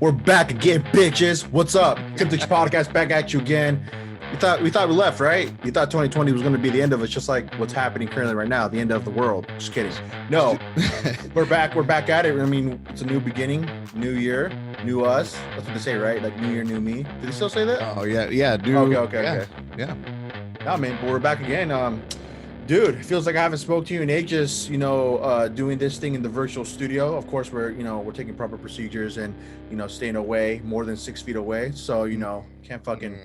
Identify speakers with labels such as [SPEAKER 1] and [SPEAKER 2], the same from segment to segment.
[SPEAKER 1] We're back again, bitches. What's up? Tumultuous podcast back at you again. We thought we left, right? You thought 2020 was going to be the end of it, just like what's happening currently right now, the end of the world. Just kidding. No, we're back. We're back at it. I mean, it's a new beginning, new year, new us. That's what they say, right? Like new year, new me. Did they still say that?
[SPEAKER 2] Oh yeah, dude.
[SPEAKER 1] Okay. Nah, man, but we're back again. Dude, it feels like I haven't spoke to you in ages, doing this thing in the virtual studio. Of course, we're taking proper procedures and, staying away more than 6 feet away. So, can't fucking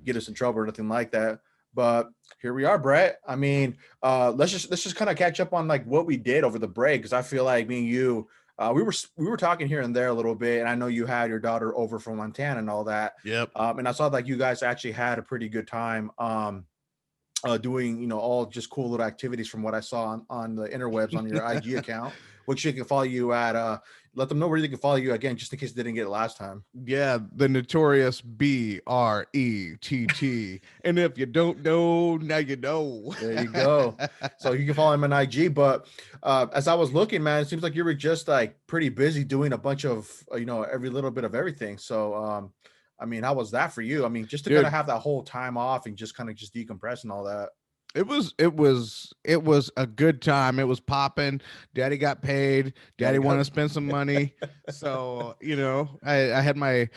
[SPEAKER 1] get us in trouble or nothing like that. But here we are, Brett. I mean, let's just kind of catch up on like what we did over the break. Cause I feel like me and you, we were talking here and there a little bit. And I know you had your daughter over from Montana and all that.
[SPEAKER 2] Yep.
[SPEAKER 1] And I saw like you guys actually had a pretty good time. Doing all just cool little activities from what I saw on the interwebs on your IG account, which they can follow you at. Let them know where they can follow you again, just in case they didn't get it last time.
[SPEAKER 2] Yeah, the notorious BRETT. And if you don't know, now you know.
[SPEAKER 1] There you go. So you can follow him on IG. But as I was looking, man, it seems like you were just like pretty busy doing a bunch of every little bit of everything. So I mean, how was that for you? I mean, just to kind of have that whole time off and just kind of just decompress and all that.
[SPEAKER 2] It was a good time. It was popping. Daddy got paid. Daddy wanted to spend some money. So, I had my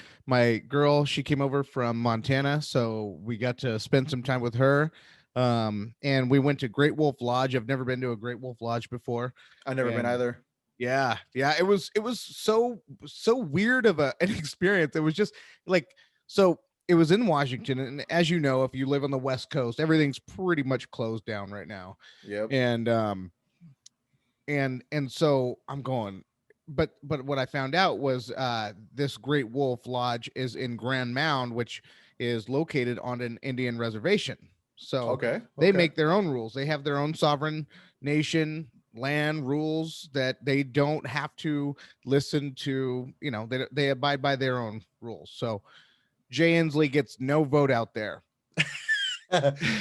[SPEAKER 2] girl, she came over from Montana. So we got to spend some time with her. And we went to Great Wolf Lodge. I've never been to a Great Wolf Lodge before.
[SPEAKER 1] I've never been either.
[SPEAKER 2] Yeah. It was so weird of an experience. It was just like, so it was in Washington. And as you know, if you live on the West Coast, everything's pretty much closed down right now.
[SPEAKER 1] Yep.
[SPEAKER 2] And so I'm going, but what I found out was this Great Wolf Lodge is in Grand Mound, which is located on an Indian reservation. So they make their own rules. They have their own sovereign nation land rules that they don't have to listen to, they abide by their own rules. So Jay Inslee gets no vote out there.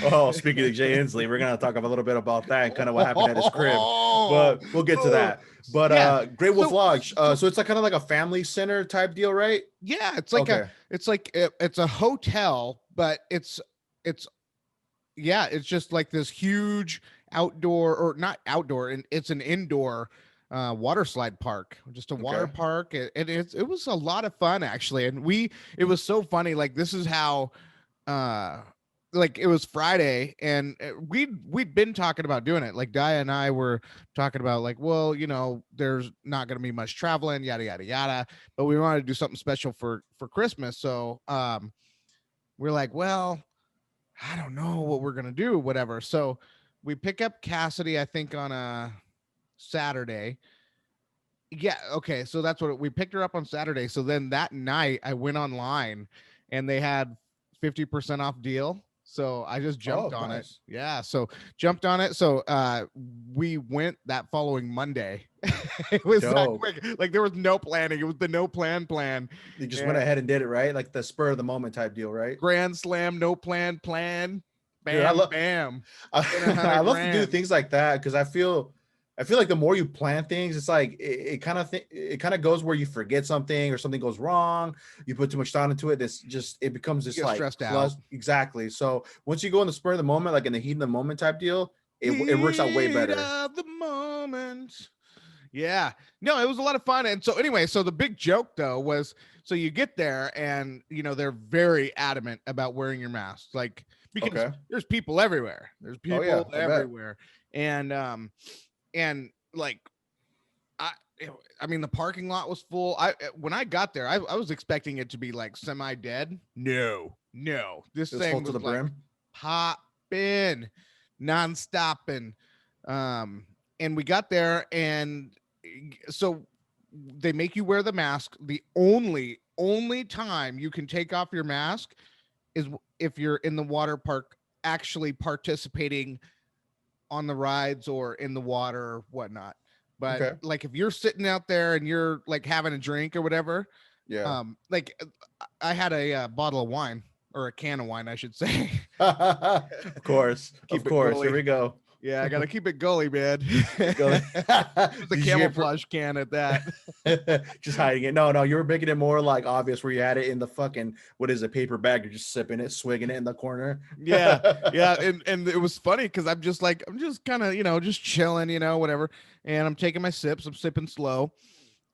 [SPEAKER 1] Oh, speaking of Jay Inslee, we're gonna talk a little bit about that and kind of what happened at his crib, but we'll get to that. But Great Wolf Lodge, so it's like kind of like a family center type deal, right?
[SPEAKER 2] Yeah, it's like it's a hotel, but it's just like this huge outdoor, or not outdoor, and it's an indoor water slide park, just a water park, and it was a lot of fun actually. And it was so funny. Like, this is how like it was Friday, and we'd been talking about doing it. Like, Dia and I were talking about like, well, there's not going to be much traveling, yada yada yada, but we wanted to do something special for Christmas. So we're like, well, I don't know what we're gonna do, whatever. So we pick up Cassidy, I think, on a Saturday. Yeah, okay. So that's what we picked her up on Saturday. So then that night I went online and they had 50% off deal. So I just jumped on it. Yeah. So jumped on it. So we went that following Monday. It was that quick. Like, there was no planning. It was the no plan.
[SPEAKER 1] You just went ahead and did it, right? Like the spur of the moment type deal, right?
[SPEAKER 2] Grand slam, no plan. Bam,
[SPEAKER 1] Dude,
[SPEAKER 2] bam.
[SPEAKER 1] I love to do things like that because I feel like the more you plan things, it's like it kind of goes where you forget something or something goes wrong. You put too much thought into it. It becomes just like
[SPEAKER 2] stressed out.
[SPEAKER 1] Exactly. So once you go in the spur of the moment, like in the heat of the moment type deal, it works out way better.
[SPEAKER 2] Heat of the moment. Yeah. No, it was a lot of fun. And so anyway, so the big joke though was, so you get there and they're very adamant about wearing your mask, like, because there's people everywhere. There's people everywhere. And like, I mean, the parking lot was full. When I got there, I was expecting it to be like semi-dead. No, this thing was to the brim, popping, non-stopping. And we got there, and so they make you wear the mask. The only time you can take off your mask is if you're in the water park actually participating on the rides or in the water or whatnot. But like, if you're sitting out there and you're like having a drink or whatever, like I had a bottle of wine, or a can of wine, I should say.
[SPEAKER 1] Of course. Here we go.
[SPEAKER 2] Yeah, I gotta keep it gully, man.
[SPEAKER 1] Go.
[SPEAKER 2] It was a
[SPEAKER 1] Did you get
[SPEAKER 2] camouflage can at that.
[SPEAKER 1] just hiding it? No, you were making it more like obvious where you had it in the fucking what is it, paper bag? You're just sipping it, swigging it in the corner.
[SPEAKER 2] Yeah, yeah, and it was funny because I'm just kind of just chilling, whatever, and I'm taking my sips. I'm sipping slow,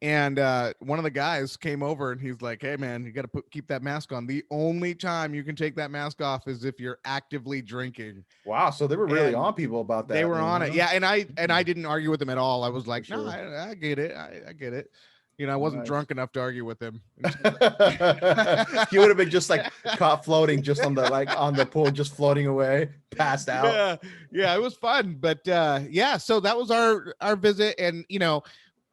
[SPEAKER 2] and one of the guys came over and he's like, "Hey, man, you got to keep that mask on. The only time you can take that mask off is if you're actively drinking."
[SPEAKER 1] Wow, so they were really
[SPEAKER 2] And
[SPEAKER 1] on people about
[SPEAKER 2] they
[SPEAKER 1] that
[SPEAKER 2] were
[SPEAKER 1] then,
[SPEAKER 2] on it,
[SPEAKER 1] huh?
[SPEAKER 2] yeah, and I didn't argue with him at all. I was
[SPEAKER 1] For
[SPEAKER 2] like, "No,
[SPEAKER 1] sure.
[SPEAKER 2] I get it. I get it." I wasn't
[SPEAKER 1] Nice.
[SPEAKER 2] drunk enough to argue with him.
[SPEAKER 1] You would have been just like caught floating just on the on the pool, just floating away, passed out.
[SPEAKER 2] Yeah, it was fun, but yeah, so that was our visit, and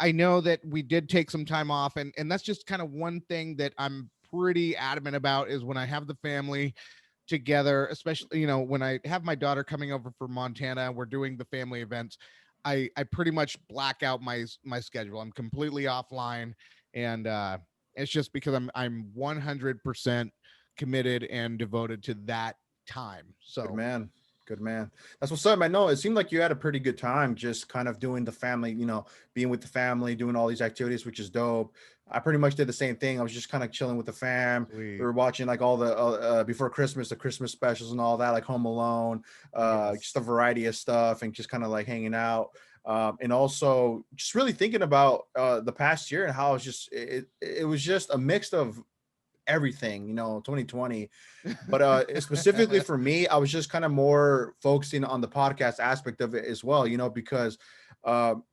[SPEAKER 2] I know that we did take some time off, and that's just kind of one thing that I'm pretty adamant about is when I have the family together, especially when I have my daughter coming over from Montana, we're doing the family events. I pretty much black out my schedule. I'm completely offline, and it's just because I'm 100% committed and devoted to that time.
[SPEAKER 1] Good
[SPEAKER 2] So
[SPEAKER 1] man. Good man. That's what's up, man. No, it seemed like you had a pretty good time just kind of doing the family, being with the family, doing all these activities, which is dope. I pretty much did the same thing. I was just kind of chilling with the fam. We
[SPEAKER 2] sweet.
[SPEAKER 1] were watching like all the before Christmas, the Christmas specials and all that, like Home Alone, just a
[SPEAKER 2] Yes.
[SPEAKER 1] variety of stuff and just kind of like hanging out. And also just really thinking about the past year and how it was just a mix of everything, 2020. But specifically for me, I was just kind of more focusing on the podcast aspect of it as well, because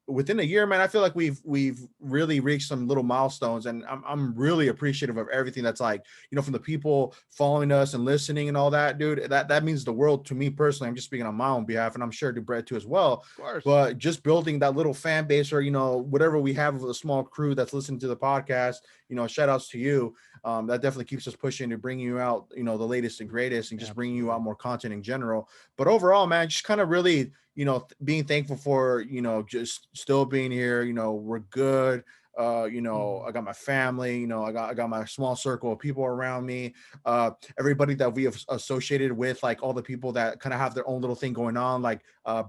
[SPEAKER 1] within a year, man, I feel like we've really reached some little milestones, and I'm really appreciative of everything that's like, from the people following us and listening and all that, dude. That means the world to me personally. I'm just speaking on my own behalf, and I'm sure to Brett too as well.
[SPEAKER 2] Of course.
[SPEAKER 1] But just building that little fan base, or whatever we have of a small crew that's listening to the podcast, shout outs to you. That definitely keeps us pushing to bring you out, the latest and greatest, and just bringing you out more content in general. But overall, man, just kind of really, being thankful for, just still being here. We're good. I got my family, I got my small circle of people around me, everybody that we have associated with, like all the people that kind of have their own little thing going on, like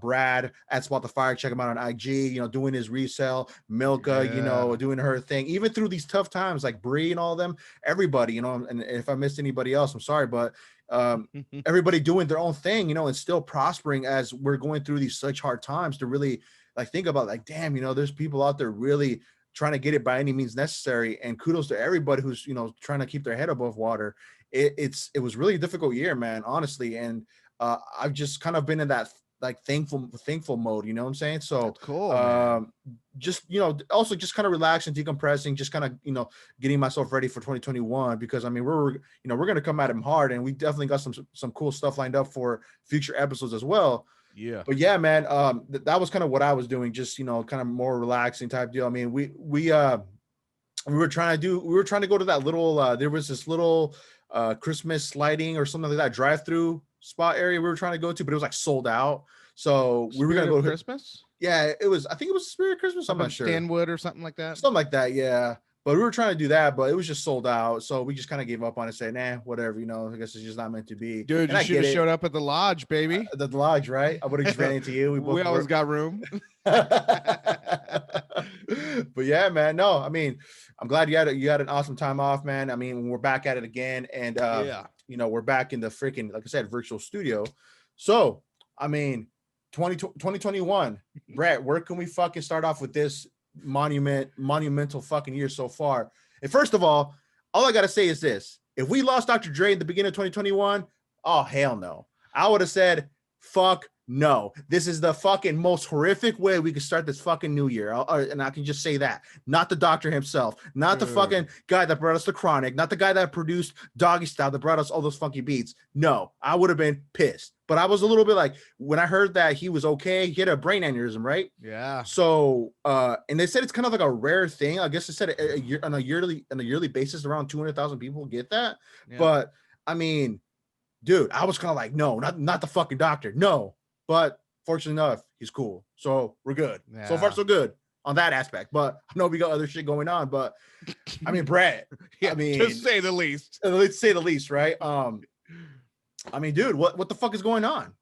[SPEAKER 1] Brad at Spot the Fire, check him out on IG, doing his resale, Milka,
[SPEAKER 2] Yeah.
[SPEAKER 1] doing her thing, even through these tough times, like Bree and all them, everybody, and if I missed anybody else, I'm sorry, but everybody doing their own thing, and still prospering as we're going through these such hard times, to really like think about like, damn, there's people out there really trying to get it by any means necessary. And kudos to everybody who's, trying to keep their head above water. It was really a difficult year, man, honestly. And I've just kind of been in that like thankful mode, you know what I'm saying? So
[SPEAKER 2] That's cool, man.
[SPEAKER 1] just, also just kind of relaxing, decompressing, just kind of, getting myself ready for 2021, because I mean, we're going to come at him hard, and we definitely got some cool stuff lined up for future episodes as well.
[SPEAKER 2] Yeah.
[SPEAKER 1] But yeah, man, that was kind of what I was doing, just kind of more relaxing type deal. I mean, we were trying to go to that little there was this little Christmas sliding or something like that drive-through spot area we were trying to go to, but it was like sold out. So we were gonna go to
[SPEAKER 2] Christmas.
[SPEAKER 1] Yeah, I think it was Spirit Christmas. I'm not sure.
[SPEAKER 2] Stanwood or something like that.
[SPEAKER 1] Something like that, yeah. But we were trying to do that, but it was just sold out. So we just kind of gave up on it, saying, nah, whatever, I guess it's just not meant to be.
[SPEAKER 2] Dude,
[SPEAKER 1] and
[SPEAKER 2] you
[SPEAKER 1] I
[SPEAKER 2] should have
[SPEAKER 1] get it.
[SPEAKER 2] showed up at the lodge, baby.
[SPEAKER 1] The lodge, right? I would have just ran into you.
[SPEAKER 2] We always got room.
[SPEAKER 1] But yeah, man. No, I mean, I'm glad you had an awesome time off, man. I mean, we're back at it again, and
[SPEAKER 2] Yeah.
[SPEAKER 1] we're back in the freaking, like I said, virtual studio. So, I mean, 2021, Brett, where can we fucking start off with this monumental fucking year so far? And first of all I gotta say is this: if we lost Dr. Dre in the beginning of 2021, oh hell no. I would have said, fuck no. This is the fucking most horrific way we could start this fucking new year. And I can just say that. Not the doctor himself, not the fucking guy that brought us the Chronic, not the guy that produced Doggy Style that brought us all those funky beats. No, I would have been pissed. But I was a little bit like, when I heard that he was okay, he had a brain aneurysm, right?
[SPEAKER 2] Yeah.
[SPEAKER 1] So, and they said it's kind of like a rare thing. I guess they said on a yearly basis, around 200,000 people get that. Yeah. But I mean, dude, I was kind of like, no, not the fucking doctor. No. But fortunately enough, he's cool. So we're good. Yeah. So far, so good on that aspect. But I know we got other shit going on. But I mean, Brett,
[SPEAKER 2] yeah, I mean, to say the least.
[SPEAKER 1] Let's say the least, right? I mean, dude, what the fuck is going on?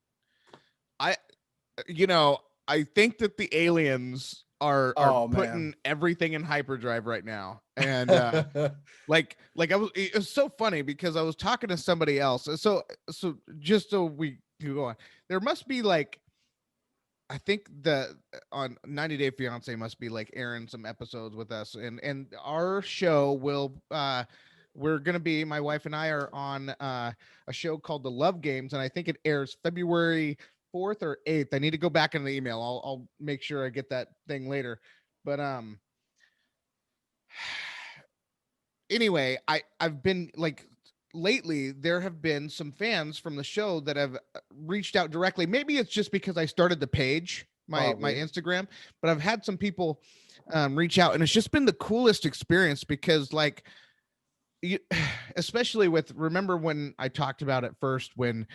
[SPEAKER 2] you know, I think that the aliens are
[SPEAKER 1] Oh man.
[SPEAKER 2] putting everything in hyperdrive right now. And like I was, it was so funny because I was talking to somebody else. So just so we can go on, there must be like, I think the on 90 Day Fiance must be like airing some episodes with us, and our show will we're gonna be, my wife and I are on a show called The Love Games, and I think it airs February 4th or 8th. I need to go back in the email. I'll make sure I get that thing later. But anyway, I've been like, lately there have been some fans from the show that have reached out directly. Maybe it's just because I started the page, my
[SPEAKER 1] Probably.
[SPEAKER 2] Instagram, but I've had some people reach out, and it's just been the coolest experience because like you, especially with, remember when I talked about it first when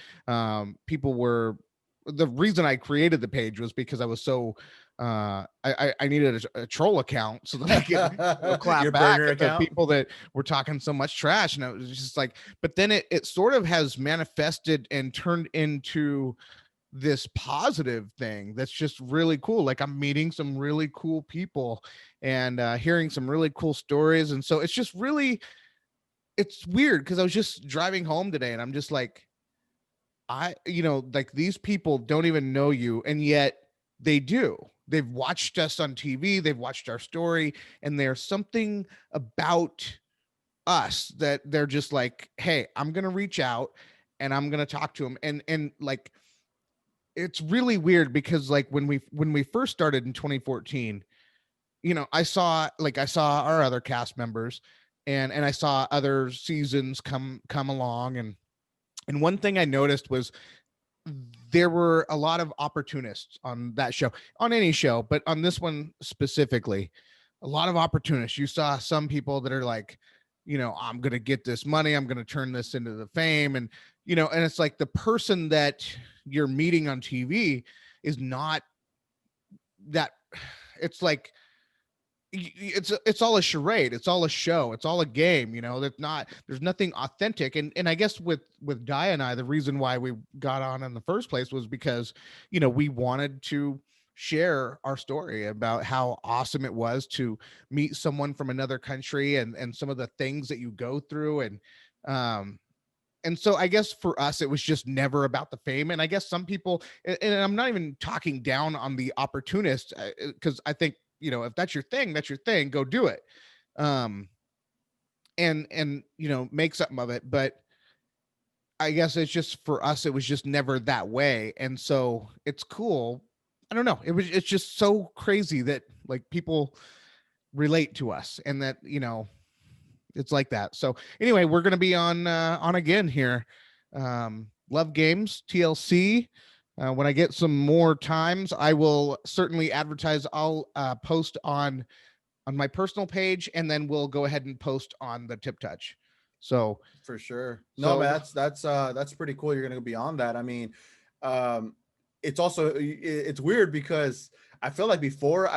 [SPEAKER 2] people were, the reason I created the page was because I was so I needed a troll account so that I could, you know, clap
[SPEAKER 1] Your
[SPEAKER 2] back
[SPEAKER 1] burner
[SPEAKER 2] at the
[SPEAKER 1] account.
[SPEAKER 2] people that were talking so much trash. And it was just like, but then it sort of has manifested and turned into this positive thing that's just really cool. Like I'm meeting some really cool people and hearing some really cool stories. And so it's just really, it's weird because I was just driving home today and I'm just like, you know, like these people don't even know you, and yet they do. They've watched us on TV, they've watched our story, and there's something about us that they're just like, hey, I'm gonna reach out and I'm gonna talk to them. And like it's really weird because like when we first started in 2014, you know, I saw our other cast members and I saw other seasons come along, and one thing I noticed was there were a lot of opportunists on that show, on any show, but on this one specifically, a lot of opportunists. You saw some people that are like, you know, I'm going to get this money, I'm going to turn this into the fame. And, you know, and it's like the person that you're meeting on TV is not that. It's like, it's all a charade, it's all a show, it's all a game, you know. That's not, there's nothing authentic. And I guess with Di and I, the reason why we got on in the first place was because, you know, we wanted to share our story about how awesome it was to meet someone from another country and some of the things that you go through. Um and so I guess for us it was just never about the fame. And I guess some people, and I'm not even talking down on the opportunist, because I think, you know, if that's your thing, that's your thing, go do it. um and you know, make something of it. But I guess it's just, for us it was just never that way. And so it's cool. I don't know, it's just so crazy that like people relate to us and that, you know, it's like that. So anyway, we're gonna be on again here. Love Games TLC. When I get some more times, I will certainly advertise. I'll post on my personal page, and then we'll go ahead and post on the Tip Touch. So
[SPEAKER 1] For sure. No, man,
[SPEAKER 2] so
[SPEAKER 1] that's pretty cool. You're gonna be on that. I mean, um, it's also it's weird because I feel like before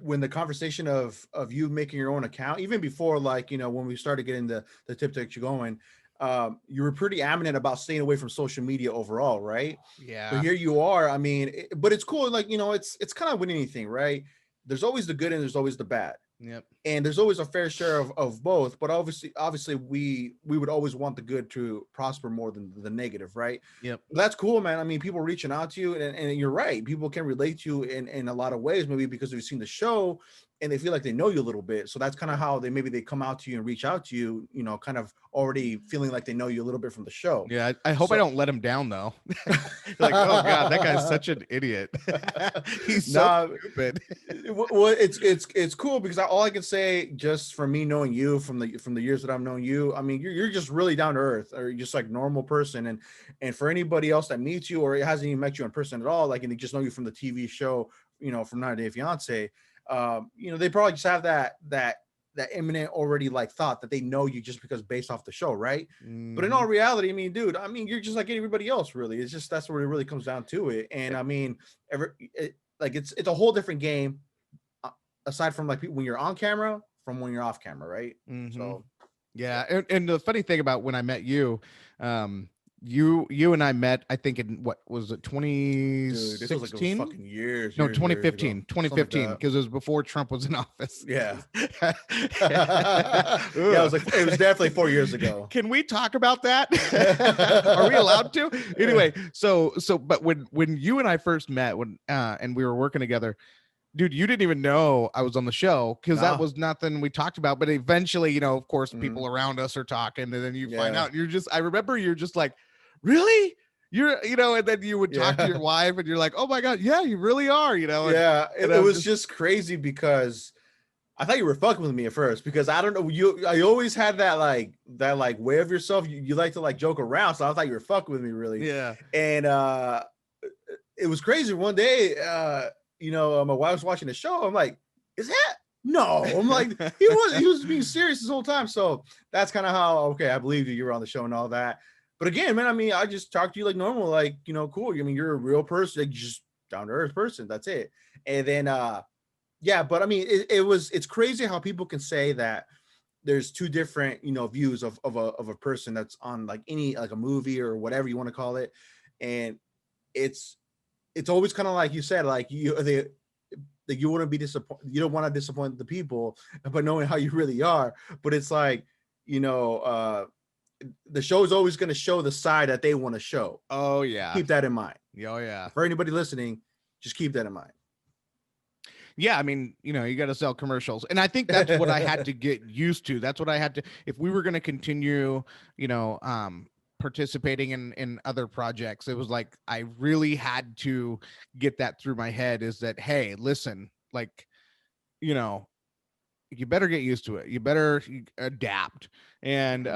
[SPEAKER 1] when the conversation of you making your own account, even before, like, you know, when we started getting the tip you going, you were pretty adamant about staying away from social media overall, right? But
[SPEAKER 2] yeah,
[SPEAKER 1] here you are. I mean, but it's cool. Like, you know, it's kind of with anything, right? There's always the good and there's always the bad,
[SPEAKER 2] yep,
[SPEAKER 1] and there's always a fair share of both. But obviously we would always want the good to prosper more than the negative, right?
[SPEAKER 2] yep.
[SPEAKER 1] That's cool, man. I mean, people reaching out to you, and you're right, people can relate to you in a lot of ways, maybe because they've seen the show and they feel like they know you a little bit, so that's kind of how they maybe they come out to you and reach out to you, you know, kind of already feeling like they know you a little bit from the show.
[SPEAKER 2] Yeah, I hope I
[SPEAKER 1] So
[SPEAKER 2] don't let him down though. Like, oh god, that guy's such an idiot. He's so
[SPEAKER 1] nah,
[SPEAKER 2] stupid.
[SPEAKER 1] well, it's cool because all I can say, just from me knowing you from the years that I've known you, I mean, you're just really down to earth, or you're just like normal person. And for anybody else that meets you or hasn't even met you in person at all, like, and they just know you from the TV show, you know, from 90 Day Fiance, you know, they probably just have that imminent already like thought that they know you just because based off the show, right? But in all
[SPEAKER 2] Mhm.
[SPEAKER 1] reality, I mean, dude, I mean, you're just like everybody else, really. It's just that's where it really comes down to it. And I mean, like it's a whole different game, uh, aside from like when you're on camera from when you're off camera, right?
[SPEAKER 2] Mhm.
[SPEAKER 1] So
[SPEAKER 2] Yeah,
[SPEAKER 1] yeah.
[SPEAKER 2] and the funny thing about when I met you, um, you and I met, I think in what was it,
[SPEAKER 1] Dude, this was like a
[SPEAKER 2] 2016?
[SPEAKER 1] fucking years,
[SPEAKER 2] No,
[SPEAKER 1] years, years ago.
[SPEAKER 2] 2015,
[SPEAKER 1] Something like
[SPEAKER 2] 2015,
[SPEAKER 1] that.
[SPEAKER 2] because it was before Trump was in office.
[SPEAKER 1] Yeah. Yeah,
[SPEAKER 2] Ugh.
[SPEAKER 1] it was definitely 4 years ago.
[SPEAKER 2] Can we talk about that? Are we allowed to? Anyway, but when you and I first met, and we were working together, dude, you didn't even know I was on the show because that
[SPEAKER 1] No.
[SPEAKER 2] was nothing we talked about. But eventually, of course,
[SPEAKER 1] Mhm.
[SPEAKER 2] people around us are talking, and then you find
[SPEAKER 1] Yeah.
[SPEAKER 2] out. I remember you're just like, really? And then you would talk to your
[SPEAKER 1] Yeah.
[SPEAKER 2] wife, and you're like, oh my god, yeah, you really are,
[SPEAKER 1] Yeah.
[SPEAKER 2] and
[SPEAKER 1] It
[SPEAKER 2] I'm
[SPEAKER 1] was
[SPEAKER 2] just,
[SPEAKER 1] just crazy because I thought you were fucking with me at first because I don't know I always had that way of yourself. You like to like joke around, so I thought you were fucking with me really.
[SPEAKER 2] yeah,
[SPEAKER 1] And it was crazy. One day, my wife was watching the show. I'm like, is that no? I'm like, he was being serious this whole time. So that's kind of how okay, I believe you were on the show and all that. But again, man, I mean, I just talked to you like normal, like cool. I mean, you're a real person, like just down to earth person. That's it. And then yeah, but I mean, it's crazy how people can say that there's two different views of a person that's on like any like a movie or whatever you want to call it, and it's it's always kind of like you said, like you want to be disappointed, you don't want to disappoint the people, but knowing how you really are. But it's like you know uh the show is always going to show the side that they want to show.
[SPEAKER 2] oh yeah,
[SPEAKER 1] Keep that in mind.
[SPEAKER 2] oh yeah.
[SPEAKER 1] For anybody listening, just keep that in mind.
[SPEAKER 2] Yeah, I mean, you got to sell commercials. And I think that's what I had to get used to. That's what I had to, if we were going to continue, participating in other projects, it was like, I really had to get that through my head is that, hey, listen, like, you know, you better get used to it. You better adapt. And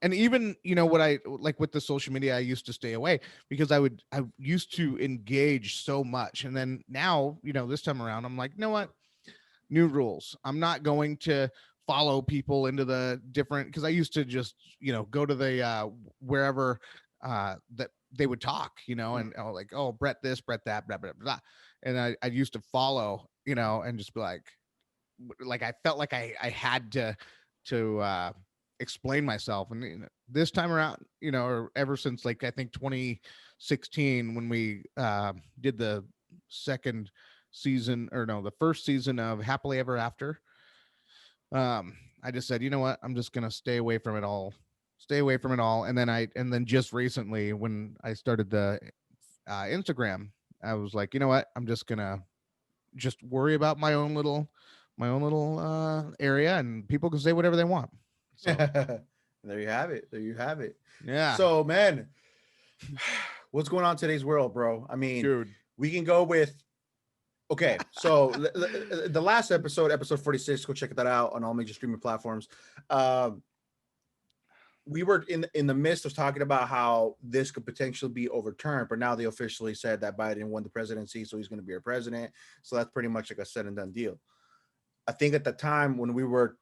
[SPEAKER 2] even, what I like with the social media, I used to stay away because I used to engage so much. And then now, this time around, I'm like, you know what? New rules. I'm not going to follow people into the different, because I used to just, go to the wherever that they would talk, and like, oh, Brett this, Brett that, blah, blah, blah. And I used to follow, and just be like I felt like I had to explain myself. And this time around, or ever since like I think 2016 when we did the second season, or no, the first season of Happily Ever After, I just said, you know what, I'm just gonna stay away from it all. And then just recently when I started the Instagram, I was like, you know what, I'm just gonna just worry about my own little area, and people can say whatever they want. So
[SPEAKER 1] There you have it. There you have it.
[SPEAKER 2] yeah,
[SPEAKER 1] So, man, what's going on in today's world, bro? I mean,
[SPEAKER 2] dude.
[SPEAKER 1] we can go with okay. So the last episode 46, go check that out on all major streaming platforms. Um, we were in the midst of talking about how this could potentially be overturned, but now they officially said that Biden won the presidency, so he's going to be our president. So that's pretty much like a said and done deal. I think at the time when we were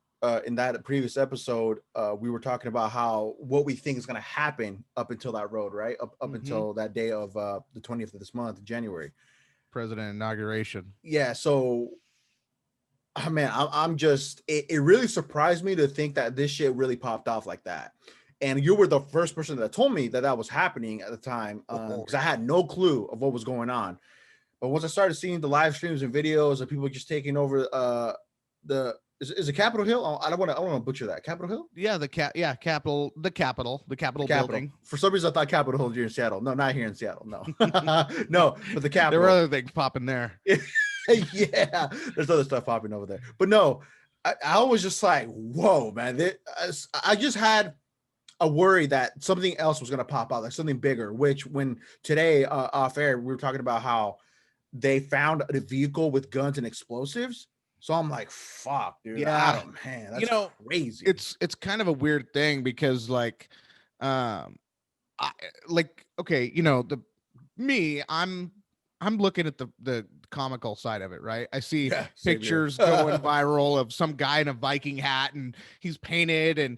[SPEAKER 1] in that previous episode, we were talking about how what we think is going to happen up until that road, right? Up until that day of the 20th of this month, January.
[SPEAKER 2] President inauguration.
[SPEAKER 1] Yeah. So, man, I'm just, it really surprised me to think that this shit really popped off like that. And you were the first person that told me that was happening at the time because I had no clue of what was going on. But once I started seeing the live streams and videos of people just taking over is it Capitol Hill? I don't want to butcher that. Capitol Hill?
[SPEAKER 2] Yeah, the Capitol building.
[SPEAKER 1] For some reason, I thought Capitol Hill here in Seattle. No, not here in Seattle. No, no, but the Capitol.
[SPEAKER 2] There were other things popping there.
[SPEAKER 1] Yeah, there's other stuff popping over there. But no, I was just like, whoa, man. I just had a worry that something else was going to pop out, like something bigger, which when today off air, we were talking about how they found a vehicle with guns and explosives. So I'm like, fuck, dude.
[SPEAKER 2] Yeah,
[SPEAKER 1] Man, that's crazy.
[SPEAKER 2] It's kind of a weird thing because like, I like, okay, I'm looking at the comical side of it, right? I see pictures going viral of some guy in a Viking hat and he's painted and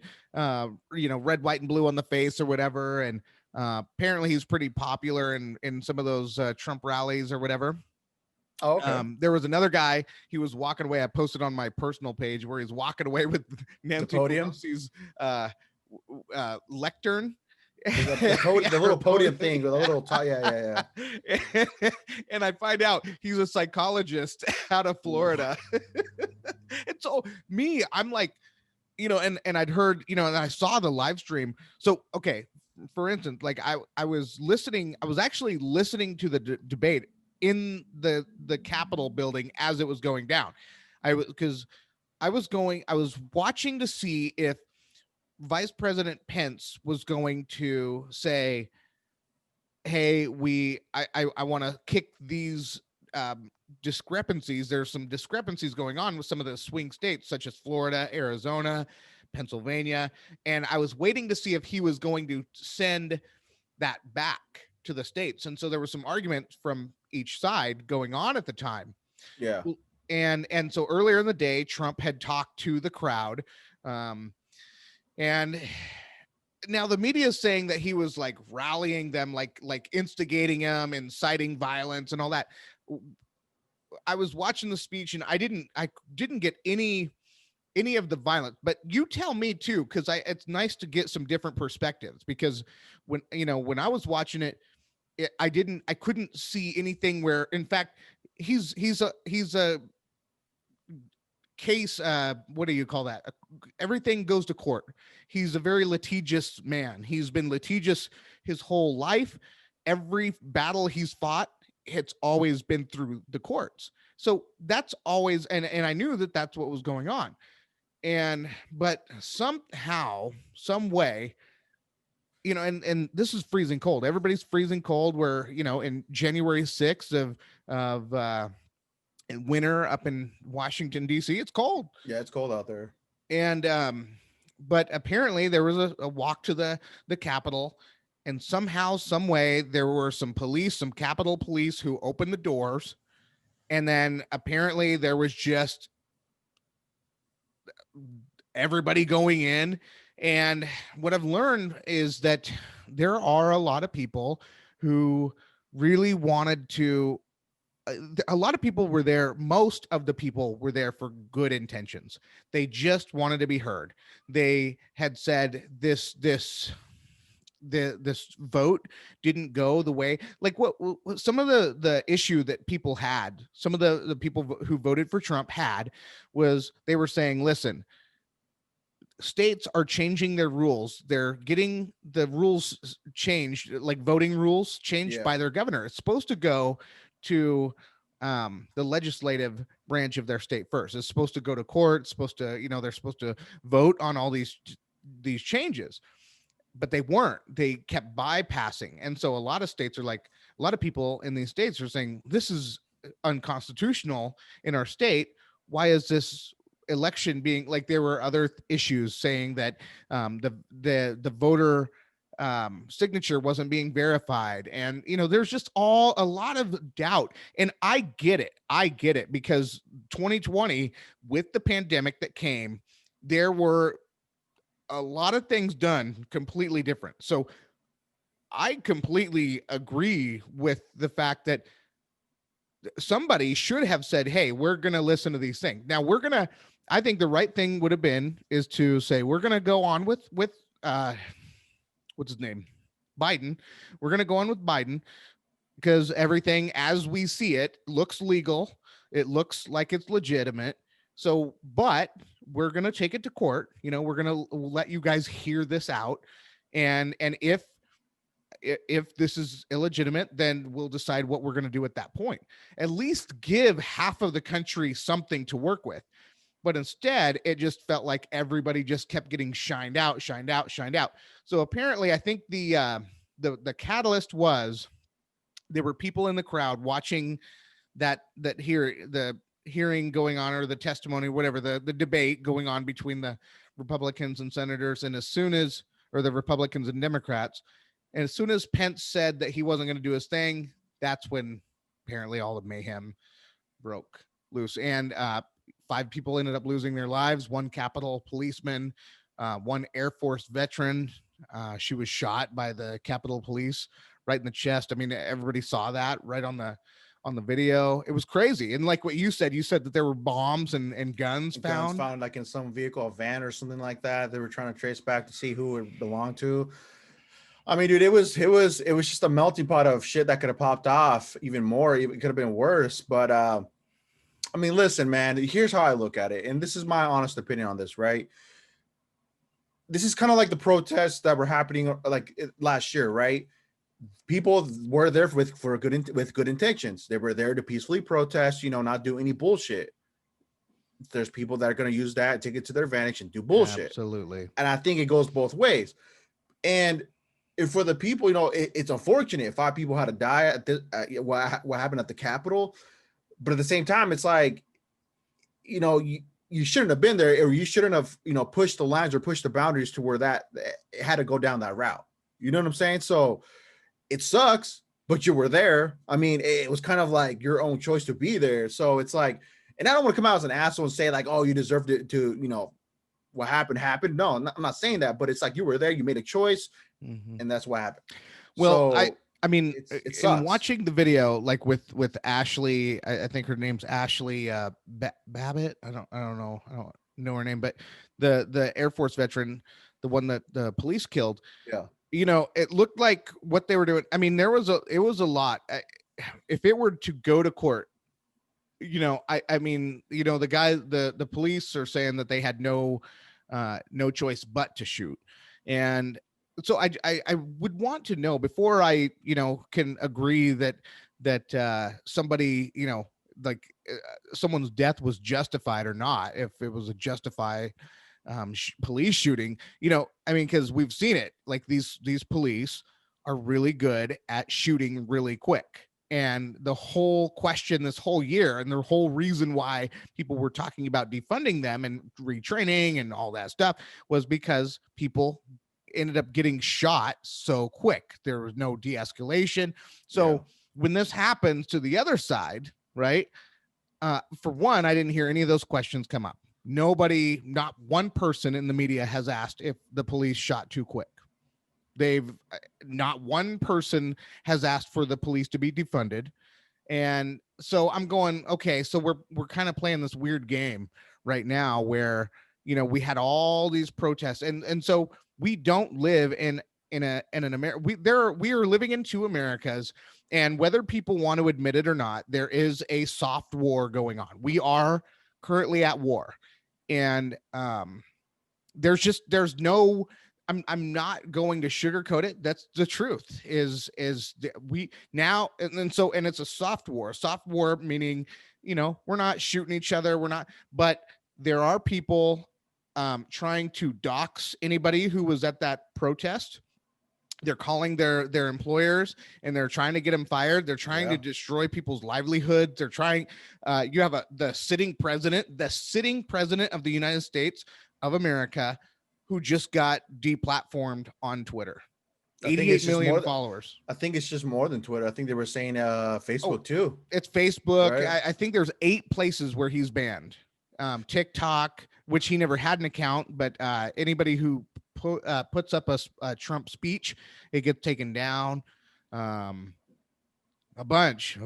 [SPEAKER 2] red, white, and blue on the face or whatever. And apparently he's pretty popular in some of those Trump rallies or whatever.
[SPEAKER 1] Oh, okay.
[SPEAKER 2] There was another guy, he was walking away. I posted on my personal page where he's walking away with Nancy Pelosi's lectern.
[SPEAKER 1] The
[SPEAKER 2] Or
[SPEAKER 1] little podium thing with a little top. Yeah.
[SPEAKER 2] And I find out he's a psychologist out of
[SPEAKER 1] Ooh.
[SPEAKER 2] Florida. And so I'm like, and I'd heard, and I saw the live stream. So, okay, for instance, like I was actually listening to the debate in the Capitol building as it was going down. Because I was watching to see if Vice President Pence was going to say, hey, I want to kick these discrepancies. There's some discrepancies going on with some of the swing states, such as Florida, Arizona, Pennsylvania. And I was waiting to see if he was going to send that back to the states. And so there was some argument from each side going on at the time.
[SPEAKER 1] Yeah.
[SPEAKER 2] And so earlier in the day, Trump had talked to the crowd. And now the media is saying that he was like rallying them, like instigating them, inciting violence and all that. I was watching the speech and I didn't get any of the violence, but you tell me too, because it's nice to get some different perspectives, because when I was watching it, I couldn't see anything where, in fact, he's a case, what do you call that, everything goes to court. He's a very litigious man. He's been litigious his whole life. Every battle he's fought, it's always been through the courts. So that's always, and I knew that that's what was going on. But somehow, some way, and this is freezing cold. Everybody's freezing cold. Where, in January 6th of in winter up in Washington, D.C., it's cold.
[SPEAKER 1] Yeah, it's cold out there.
[SPEAKER 2] And but apparently there was a walk to the Capitol, and somehow, some way, there were some Capitol police who opened the doors, and then apparently there was just everybody going in. And what I've learned is that there are a lot of people who really wanted to, a lot of people were there. Most of the people were there for good intentions. They just wanted to be heard. They had said this vote didn't go the way, like what some of the issue that people had, some of the people who voted for Trump had, was they were saying, listen, states are changing their rules. They're getting the rules changed, like voting rules changed by their governor. It's supposed to go to the legislative branch of their state first. It's supposed to go to court. It's supposed to, they're supposed to vote on all these changes, but they weren't. They kept bypassing. And so a lot of states are like, a lot of people in these states are saying, this is unconstitutional in our state. Why is this election being, like, there were other issues saying that the voter signature wasn't being verified, and there's just a lot of doubt. And I get it, because 2020, with the pandemic that came, there were a lot of things done completely different. So I completely agree with the fact that somebody should have said, hey, we're going to listen to these things. Now I think the right thing would have been is to say, we're going to go on with what's his name? Biden. We're going to go on with Biden, because everything as we see it looks legal. It looks like it's legitimate. So, but we're going to take it to court. We're going to let you guys hear this out. And if this is illegitimate, then we'll decide what we're going to do at that point. At least give half of the country something to work with. But instead, it just felt like everybody just kept getting shined out. So apparently, I think the catalyst was, there were people in the crowd watching the hearing going on, or the testimony, whatever, the debate going on between the Republicans and senators, and or the Republicans and Democrats. And as soon as Pence said that he wasn't going to do his thing, that's when apparently all of mayhem broke loose. And 5 people ended up losing their lives. 1 Capitol policeman, 1 Air Force veteran. She was shot by the Capitol Police right in the chest. I mean, everybody saw that right on the video. It was crazy. And like what you said that there were bombs and guns found.
[SPEAKER 1] Guns found, like, in some vehicle, a van or something like that. They were trying to trace back to see who it belonged to. I mean, dude, it was just a melting pot of shit that could have popped off even more. It could have been worse. But I mean, listen, man, here's how I look at it, and this is my honest opinion on this, right? This is kind of like the protests that were happening last year, right? People were there with good intentions. They were there to peacefully protest, not do any bullshit. There's people that are going to use that, take it to their advantage, and do bullshit.
[SPEAKER 2] Absolutely.
[SPEAKER 1] And I think it goes both ways. And if for the people, it's unfortunate 5 people had to die at this, what happened at the Capitol. But at the same time, it's like, you shouldn't have been there, or you shouldn't have, pushed the lines or pushed the boundaries to where that it had to go down that route. You know what I'm saying? So it sucks, but you were there. I mean, it was kind of like your own choice to be there. So it's like, and I don't want to come out as an asshole and say like, oh, you deserved it to, what happened. No, I'm not saying that, but it's like you were there, you made a choice, and that's what happened.
[SPEAKER 2] Well,
[SPEAKER 1] So
[SPEAKER 2] I mean,
[SPEAKER 1] it
[SPEAKER 2] in
[SPEAKER 1] sucks.
[SPEAKER 2] watching the video, like with Ashley, I think her name's Ashley Babbitt. I don't know. I don't know her name, but the Air Force veteran, the one that the police killed.
[SPEAKER 1] Yeah.
[SPEAKER 2] It looked like what they were doing. I mean, it was a lot. If it were to go to court, I mean, the police are saying that they had no choice but to shoot. And so I would want to know before I, can agree that somebody, like someone's death was justified or not, if it was a justified police shooting, I mean, because we've seen it, like these police are really good at shooting really quick. And the whole question this whole year, and the whole reason why people were talking about defunding them and retraining and all that stuff, was because people ended up getting shot so quick. There was no de-escalation. So when this happens to the other side, right? For one, I didn't hear any of those questions come up. Nobody, not one person in the media has asked if the police shot too quick. Not one person has asked for the police to be defunded. And so I'm going, okay, so we're kind of playing this weird game right now where, we had all these protests, and so we don't live in an America. We are living in two Americas, and whether people want to admit it or not, there is a soft war going on. We are currently at war, and there's no. I'm not going to sugarcoat it. That's the truth. We now and so, and it's a soft war. Soft war meaning, we're not shooting each other. We're not, but there are people trying to dox anybody who was at that protest. They're calling their employers, and they're trying to get them fired. They're trying to destroy people's livelihoods. They're trying. You have the sitting president of the United States of America, who just got deplatformed on Twitter. 88 million followers.
[SPEAKER 1] I think it's just more than Twitter. I think they were saying Facebook too.
[SPEAKER 2] It's Facebook. Right? I think there's 8 places where he's banned. TikTok, which he never had an account, but anybody who puts up a Trump speech, it gets taken down. A bunch.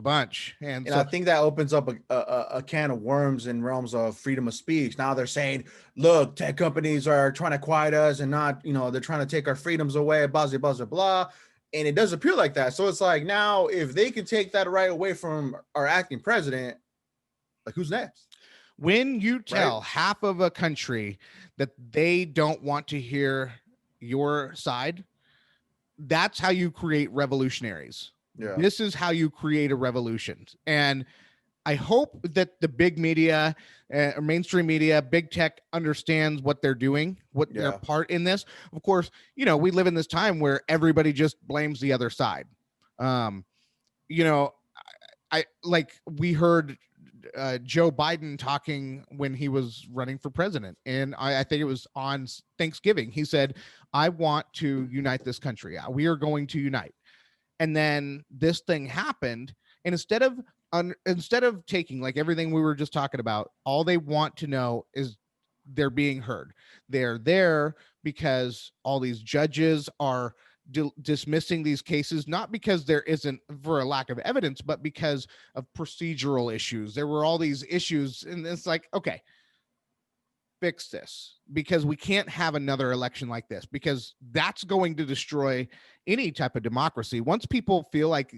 [SPEAKER 2] And so,
[SPEAKER 1] I think that opens up a can of worms in realms of freedom of speech. Now they're saying, look, tech companies are trying to quiet us, and not, they're trying to take our freedoms away, blah, blah, blah, blah. And it does appear like that. So it's like, now if they can take that right away from our acting president, like, who's next?
[SPEAKER 2] When you tell half of a country that they don't want to hear your side, that's how you create revolutionaries. Yeah. This is how you create a revolution. And I hope that the big media, mainstream media, big tech understands what they're doing, what their part in this. Of course, we live in this time where everybody just blames the other side. We heard Joe Biden talking when he was running for president, and I think it was on Thanksgiving. He said, I want to unite this country. We are going to unite. And then this thing happened, and instead of taking, like, everything we were just talking about, all they want to know is they're being heard. They're there because all these judges are dismissing these cases, not because there isn't for a lack of evidence, but because of procedural issues. There were all these issues, and it's like, okay, fix this, because we can't have another election like this, because that's going to destroy any type of democracy. Once people feel like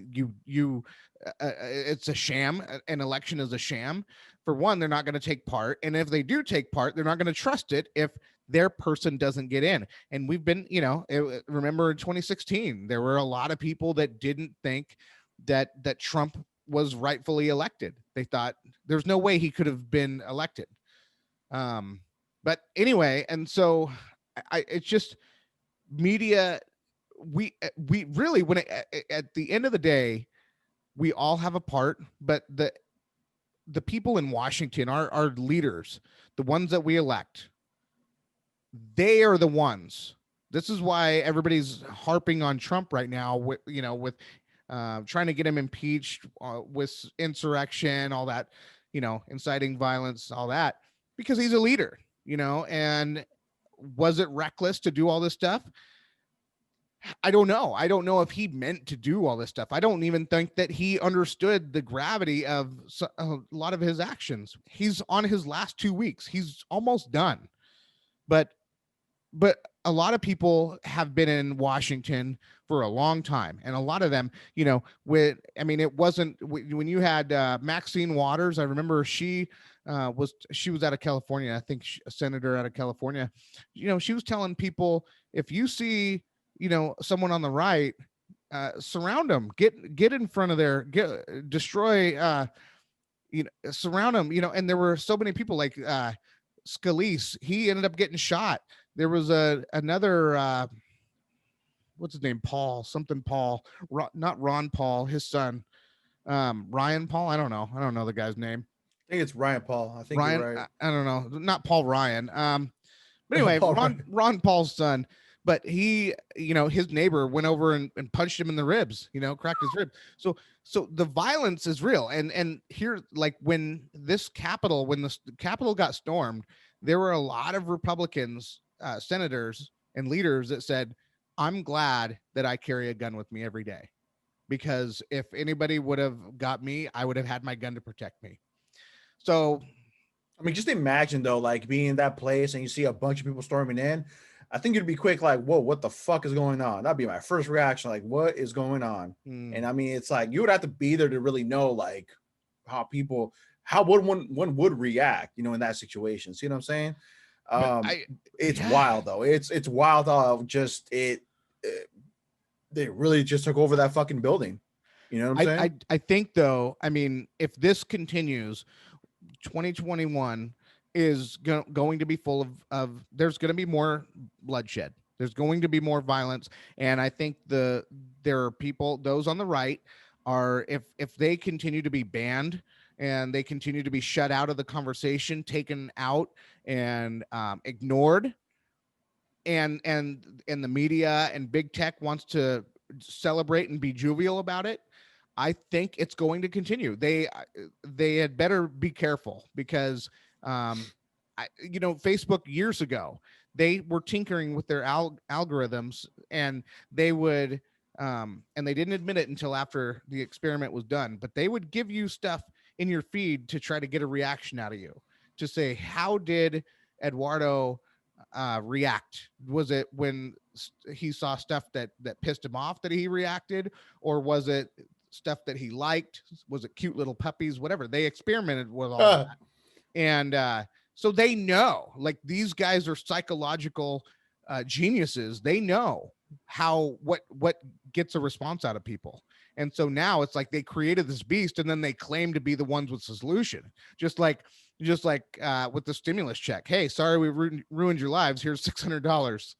[SPEAKER 2] it's a sham, an election is a sham, for one, they're not going to take part. And if they do take part, they're not going to trust it if their person doesn't get in. And we've been, remember in 2016, there were a lot of people that didn't think that Trump was rightfully elected. They thought there's no way he could have been elected. But anyway, and so it's just media. We really, when at the end of the day, we all have a part, but the people in Washington, our leaders, the ones that we elect, they are the ones. This is why everybody's harping on Trump right now with trying to get him impeached with insurrection, all that, inciting violence, all that, because he's a leader. And was it reckless to do all this stuff? I don't know. I don't know if he meant to do all this stuff. I don't even think that he understood the gravity of a lot of his actions. He's on his last 2 weeks. He's almost done. But a lot of people have been in Washington for a long time, and a lot of them, it wasn't when you had Maxine Waters. I remember she was out of California. I think a senator out of California. She was telling people, if you see someone on the right, surround them, get in front of destroy, surround them. And there were so many people like Scalise. He ended up getting shot. There was another what's his name? Paul, not Ron Paul, his son, Ryan Paul. I don't know the guy's name.
[SPEAKER 1] I think it's Ryan Paul. I think
[SPEAKER 2] Ryan,
[SPEAKER 1] you're right.
[SPEAKER 2] I don't know. Not Paul Ryan. But anyway, Ron Paul's son. But he, his neighbor went over and punched him in the ribs, cracked his ribs. So the violence is real. And here, like when the Capitol got stormed, there were a lot of Republicans, senators and leaders that said, I'm glad that I carry a gun with me every day, because if anybody would have got me, I would have had my gun to protect me. So,
[SPEAKER 1] I mean, just imagine though, like being in that place and you see a bunch of people storming in. I think you'd be quick, like, whoa, what the fuck is going on? That'd be my first reaction, like, what is going on? And I mean, it's like you would have to be there to really know, like, how one would react, in that situation. See what I'm saying? It's wild though. It's wild. They really just took over that fucking building. You know what I'm saying?
[SPEAKER 2] I think though, I mean, if this continues, 2021 is going to be full of there's going to be more bloodshed. There's going to be more violence. And I think there are people, those on the right are, if they continue to be banned and they continue to be shut out of the conversation, taken out and ignored, and the media and big tech wants to celebrate and be jovial about it, I think it's going to continue. They had better be careful, because Facebook years ago, they were tinkering with their algorithms, and they would and they didn't admit it until after the experiment was done, but they would give you stuff in your feed to try to get a reaction out of you, to say, how did Eduardo react? Was it when he saw stuff that pissed him off that he reacted, or was it stuff that he liked? Was it cute little puppies? Whatever. They experimented with all of that. And so they know, like, these guys are psychological geniuses. They know what gets a response out of people. And so now it's like they created this beast, and then they claim to be the ones with the solution. Just like with the stimulus check. Hey, sorry we ruined your lives. Here's $600.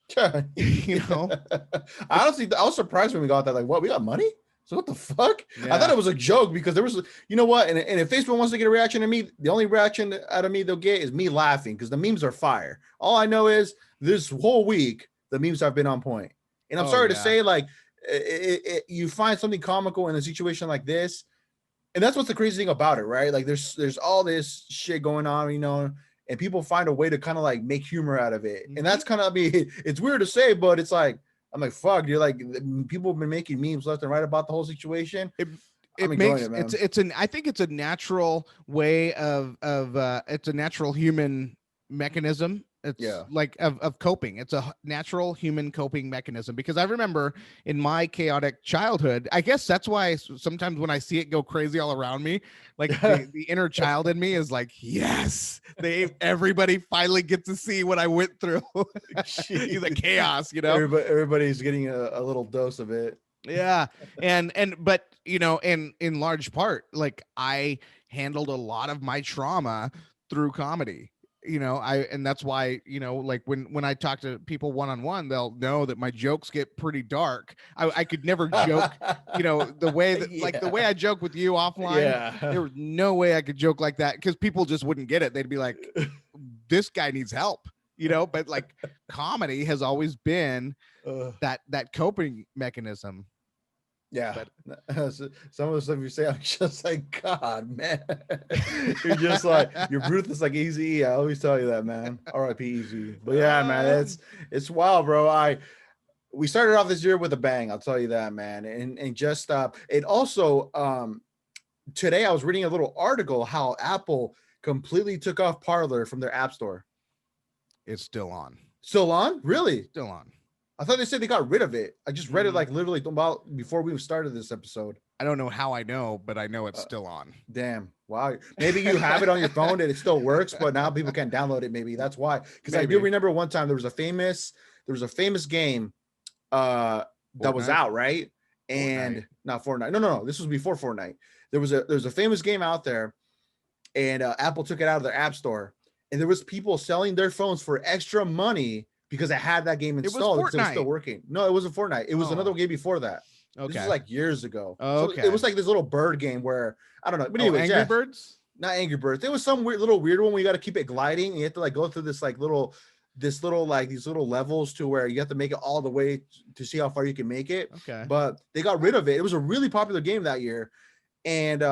[SPEAKER 1] Honestly, I was surprised when we got that. Like, what? We got money? So what the fuck?
[SPEAKER 2] Yeah.
[SPEAKER 1] I thought it was a joke, because there was, you know what? And if Facebook wants to get a reaction to me, the only reaction out of me they'll get is me laughing, because the memes are fire. All I know is this whole week, the memes have been on point. And I'm sorry to say, like, you find something comical in a situation like this. And that's what's the crazy thing about it, right? Like there's all this shit going on, and people find a way to kind of like make humor out of it. And that's kind of, it's weird to say, but it's like, I'm like, fuck, you're like, people have been making memes left and right about the whole situation.
[SPEAKER 2] I think it's a natural way of it's a natural human mechanism. It's
[SPEAKER 1] Yeah.
[SPEAKER 2] like of coping. It's a natural human coping mechanism, because I remember in my chaotic childhood, I guess that's why sometimes when I see it go crazy all around me, like the inner child in me is like, yes, everybody finally gets to see what I went through. The chaos,
[SPEAKER 1] Everybody's getting a little dose of it.
[SPEAKER 2] Yeah. But in large part, like, I handled a lot of my trauma through comedy. And that's why, like, when I talk to people one-on-one, they'll know that my jokes get pretty dark. I could never joke, the way that, like, the way I joke with you offline.
[SPEAKER 1] Yeah.
[SPEAKER 2] There was no way I could joke like that, because people just wouldn't get it. They'd be like, this guy needs help, but like, comedy has always been that coping mechanism.
[SPEAKER 1] Yeah. But some of the stuff you say, I'm just like, God, man. You're just like, you're ruthless like Easy. I always tell you that, man. R.I.P. Easy. But yeah, man, it's wild, bro. We started off this year with a bang, I'll tell you that, man. And just it also today I was reading a little article how Apple completely took off Parler from their app store.
[SPEAKER 2] It's still on.
[SPEAKER 1] Still on? Really?
[SPEAKER 2] Still on.
[SPEAKER 1] I thought they said they got rid of it. I just read it like literally about before we started this episode.
[SPEAKER 2] I don't know how I know, but I know it's still on.
[SPEAKER 1] Damn. Wow. Maybe you have it on your phone and it still works, but now people can't download it. Maybe that's why. Because I do remember one time there was a famous game that was out, right? And not Fortnite. No. This was before Fortnite. There was a famous game out there, and Apple took it out of their app store, and there was people selling their phones for extra money because I had that game installed because it was still working. No, it wasn't Fortnite. It was another game before that. Okay. This was like years ago. Okay. So it was like this little bird game where, I don't know. But anyways,
[SPEAKER 2] Angry Birds?
[SPEAKER 1] Not Angry Birds. There was some little weird one where you got to keep it gliding. And you have to like go through these little levels to where you have to make it all the way to see how far you can make it.
[SPEAKER 2] Okay.
[SPEAKER 1] But they got rid of it. It was a really popular game that year. And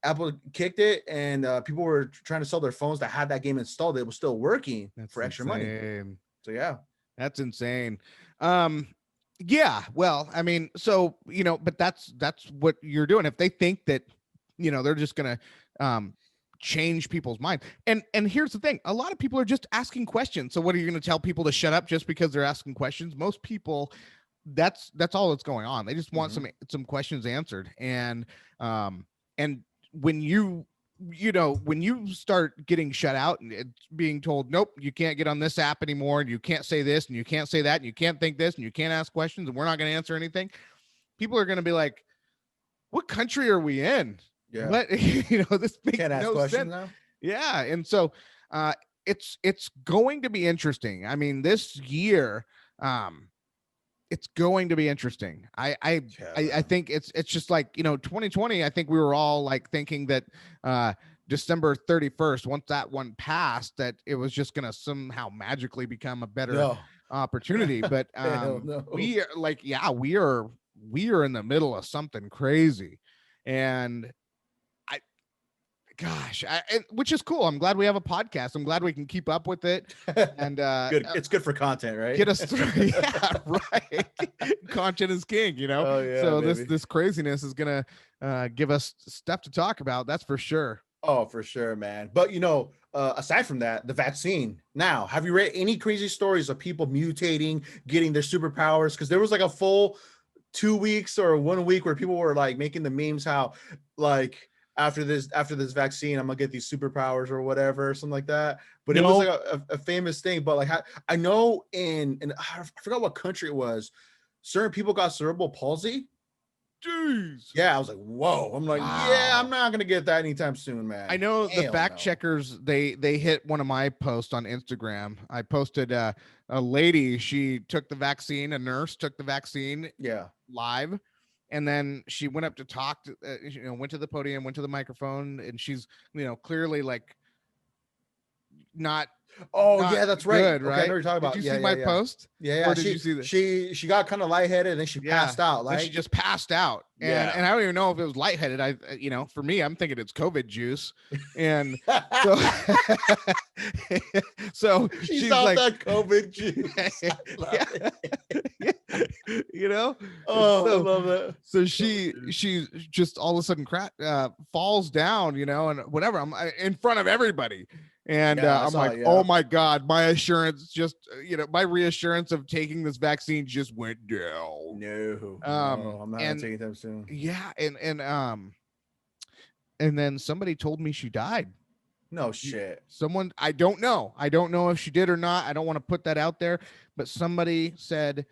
[SPEAKER 1] Apple kicked it, and people were trying to sell their phones that had that game installed. It was still working for extra money. So yeah,
[SPEAKER 2] that's insane. Yeah, well, I mean, so but that's what you're doing. If they think that they're just gonna change people's mind, and here's the thing: a lot of people are just asking questions. So what are you going to tell people to shut up just because they're asking questions? Most people, that's all that's going on. They just want some questions answered, and when you start getting shut out and it's being told, nope, you can't get on this app anymore, and you can't say this, and you can't say that, and you can't think this, and you can't ask questions, and we're not going to answer anything, people are going to be like, what country are we in? Yeah. What, this makes no sense now. Yeah. And so it's going to be interesting. I mean, this year, it's going to be interesting. I think it's just like, 2020, I think we were all like thinking that December 31st, once that one passed, that it was just going to somehow magically become a better opportunity. But we are like, we are in the middle of something crazy. And which is cool. I'm glad we have a podcast. I'm glad we can keep up with it. And
[SPEAKER 1] good. It's good for content, right?
[SPEAKER 2] Get us through. Yeah, right. Content is king, Oh, yeah, so baby. this craziness is gonna give us stuff to talk about. That's for sure.
[SPEAKER 1] Oh, for sure, man. But aside from that, the vaccine. Now, have you read any crazy stories of people mutating, getting their superpowers? Because there was like a full 2 weeks or 1 week where people were like making the memes how like after this vaccine, I'm gonna get these superpowers or whatever, something like that. But it was like a famous thing. But like I know in I forgot what country it was, certain people got cerebral palsy.
[SPEAKER 2] Jeez.
[SPEAKER 1] Yeah, I was like, whoa. I'm like, yeah, I'm not gonna get that anytime soon, man.
[SPEAKER 2] I know the fact checkers, they hit one of my posts on Instagram. I posted a lady, she took the vaccine, a nurse took the vaccine live. And then she went up to talk to, went to the podium, went to the microphone, and she's, clearly like not.
[SPEAKER 1] Oh, yeah, that's right.
[SPEAKER 2] Good, right?
[SPEAKER 1] Okay, I know what you're talking about.
[SPEAKER 2] Did you see my post?
[SPEAKER 1] Yeah.
[SPEAKER 2] Or did you see that?
[SPEAKER 1] She got kind of lightheaded and then she passed out. Like
[SPEAKER 2] she just passed out. And I don't even know if it was lightheaded. For me, I'm thinking it's COVID juice. And so
[SPEAKER 1] she's like, that COVID juice.
[SPEAKER 2] Oh,
[SPEAKER 1] I love that.
[SPEAKER 2] So she just all of a sudden falls down, and whatever. I'm in front of everybody. And
[SPEAKER 1] Yeah, I
[SPEAKER 2] I'm
[SPEAKER 1] saw
[SPEAKER 2] like,
[SPEAKER 1] it.
[SPEAKER 2] oh
[SPEAKER 1] Yeah.
[SPEAKER 2] my God, my assurance just, my reassurance of taking this vaccine just went down.
[SPEAKER 1] No, no, I'm not gonna
[SPEAKER 2] And
[SPEAKER 1] take it time soon.
[SPEAKER 2] yeah, and then somebody told me she died.
[SPEAKER 1] No shit.
[SPEAKER 2] Someone, I don't know. I don't know if she did or not. I don't want to put that out there, but somebody said